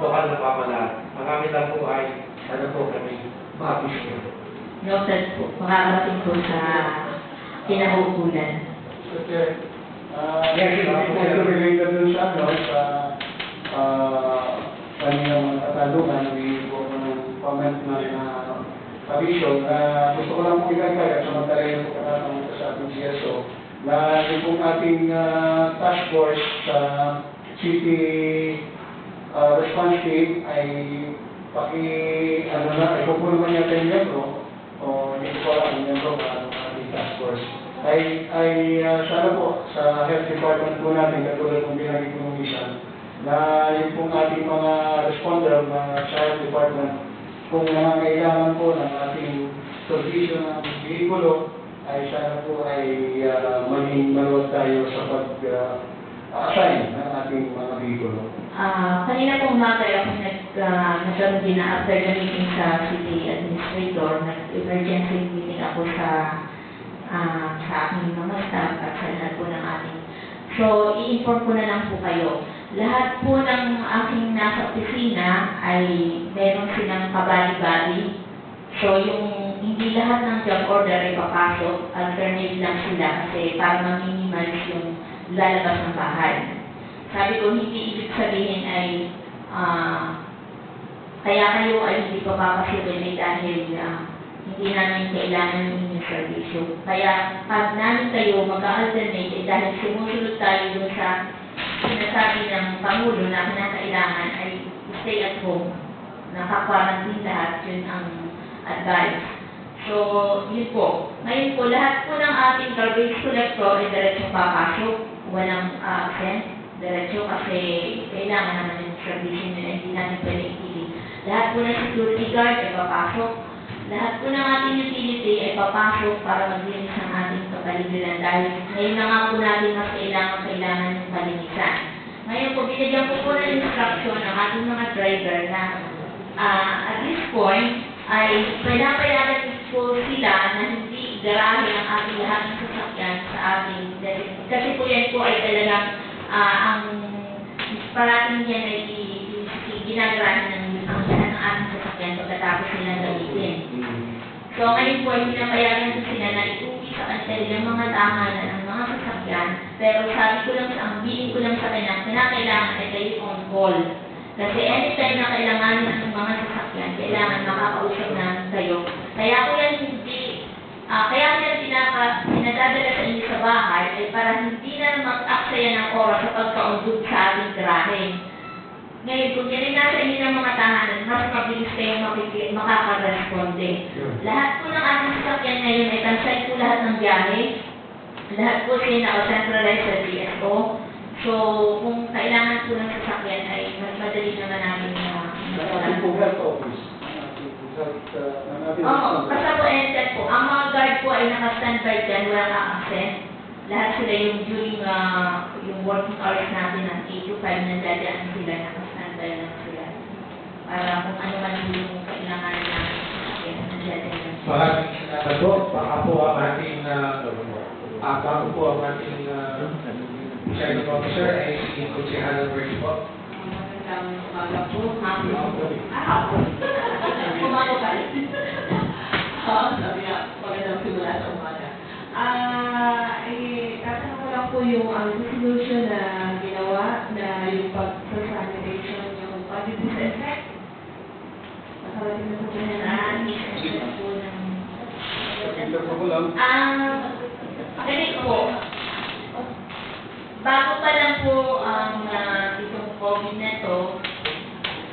lokal na pamahalaan. Ang amin lang po ay sana po kami ma-appreciate. Noted po. Makakarating po sa kinahukulan. Okay. Hindi po related dun sa kanilang mga katanungan, hindi po ng comment na kabisyon. Gusto ko lang po ikagaya sa magdalay po katatanong sa ating CSO na yung pong ating task force sa city response team ay ipupuno man yata yung membro o hindi ko alam yung membro ang ating task force ay sana po sa health department po natin katulad kung binagay po ng isa na yung pong ating mga responder sa health department kung nangangailangan po ng ating servisyo ng vehikulo ay sana po ay maging maluwag tayo sa pag-assign ng ating mga vehikulo. Kanina pong umaga ako nagkaroon din na after the meeting sa city administrator, nag-emergency meeting ako sa aking mga staff at sa lahat po ng ating. So, i-inform ko na lang po kayo. Lahat po ng aking nasa opisina ay meron silang kabali-bali. So, yung hindi lahat ng job order ay papasok, alternate lang sila kasi para ma-minimize yung lalabas ng bahay. Sabi ko, hindi ibig sabihin ay kaya kayo ay hindi pa papasukin ay dahil hindi namin kailangan ng inyong servisyo. Kaya pag namin kayo mag-alternate ay dahil sumusunod tayo dun sa sinasabi ng Pangulo na kinakailangan ay stay at home. Naka-quarantine lahat, yun ang advice. So, yun po. Ngayon po, lahat po ng ating garbage collector ay diretsong papasok. Walang absent. Diretso kasi kailangan naman yung servisyo nila, hindi natin pwede ipili. Lahat po ng security guard ay papasok. Lahat po ng ating utility ay papasok para maglinis ang ating kapaligiran dahil ngayon na nga po natin mas kailangan yung palinisan. Ngayon po, binigyan po ng instruction ng ating mga driver na at this point ay pinapayagan po sila na hindi garahe ang ating lahat ng sasakyan sa ating kasi po yan po ay talagang ang parating yan ay ginagarahan ng ang lahat ng ating sasakyan pagkatapos nilang gamitin. So ngayon po ay pinapayagan ko sila na iuwi sa kanilang mga tahanan ng mga sasakyan, pero sabi ko lang ang bilin ko lang sa kanya, kinakailangan ay kayo on call. Kasi anytime na kailangan ng mga sasakyan, kailangan makakausap na kayo. Kaya ko yan kaya ko yan pinadadala sa inyo sa bahay ay para hindi na mag-aksaya ng oras sa pagkaundog sa ating garahe. Ngayon, kung yan ay nasa inyo ng mga tahanan, mas mabilis kayong makakaresponde. Lahat po ng ating sasakyan ngayon ay cancel po lahat ng biyahe. Lahat po siya naka-centralize sa DSO. So, kung kailangan po ng sasakyan ay mas madali naman namin na basta po NTEC po. Ang mga guard po ay naka-standby dyan, walang a-access. Lahat sila yung during yung working hours natin ng 8 to 5 nandiyan sila, naka-standby lang sila. Para kung ano man yung kailangan namin sasakyan, nandiyan lang. Maraming salamat po. Baka po ang ating bago po ang ating Presiding Officer ay si Kutsihalan Works po. Magandang umaga po. Hapon. Kumago ka rin. Sabi nga, magandang simula sa umaga. Tatanong ko lang po yung resolution na ginawa na yung pag-sanitation, yung pag-disinfect. Nakarating na po ba yan? Ganito po. Bago pa lang po ang itong COVID na ito,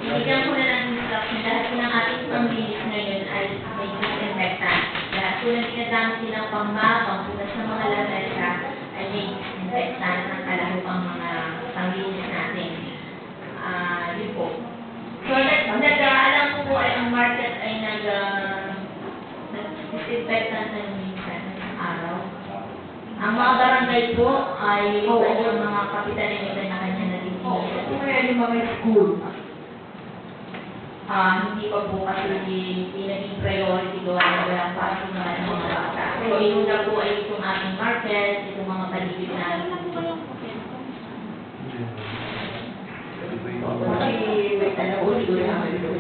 binigyan ko na ng instruction, lahat po ng ating pambilis ngayon ay may disinfectant. Lahat po ng ginagamit nilang pangpunas ng mga lamesa ay may disinfectant ng kalahok ang mga pambilis natin. Yun po. So, alam ko po ay ang market ay nag-disinfectant ng minsan ng araw. Ang mga barangay po ay yung mga kapitan ay may kanya na din. Kaya yung mga school. Hindi pa po kasi naging priority gawa na walang pasok naman ng mga bata. So, inuna po ay itong ating market, itong mga paligid natin.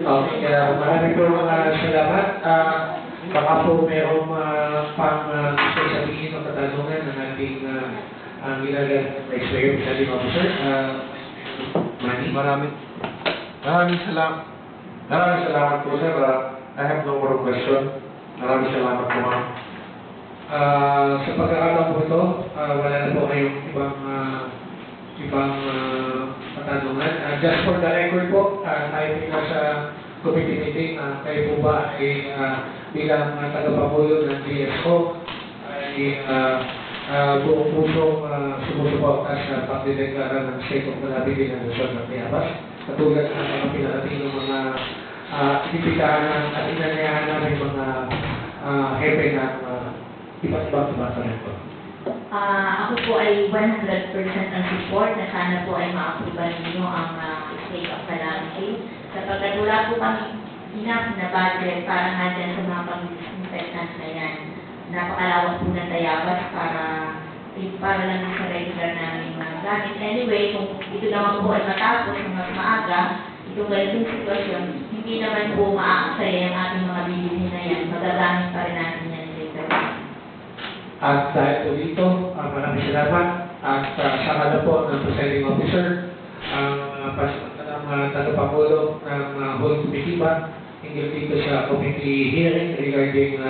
Okay, maraming po salamat. Baka po mayroong pang gusto sabihin o katanungan ng ating ginagawa experience Presiding Officer. Manny? Maraming salamat po, sir. I have no more question. Maraming salamat po, ma'am. Sa pagkakataon po ito, wala na po kayong ibang katanungan. Just for the record po, tayo po sa committee meeting, kayo po ba ay bilang tagapamulo ng DSO ay buong pusong sumusuporta sa pagdideklara ng State of Calamity ng Luzon at Tayabas. Katulad ng mga pinarating ng mga inibitahan at inanyayahan namin mga hepe ng iba't ibang tumatanong po. Ako po ay 100% ang support na sana po ay ma-approval ninyo ang State of Calamity. Sapagkat wala po kami enough na budget para nga dyan sa mga pang-disinfectant na yan. Napakalawak po ng Tayabas para lang sa regular namin mga gamit. Anyway, kung ito naman po ay matapos ng mas maaga, itong ganitong sitwasyon, hindi naman po maaaksaya ang ating mga bilihin na yan. Magagamit pa rin natin yan later. At dahil po dito, maraming salamat. At sakala po ng Presiding Officer, ang tagapamulo ng whole committee ba, hinggil dito sa committee hearing regarding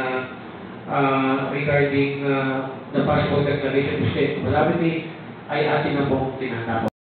the possible declaration of state of calamity ay atin na pong tinatapos.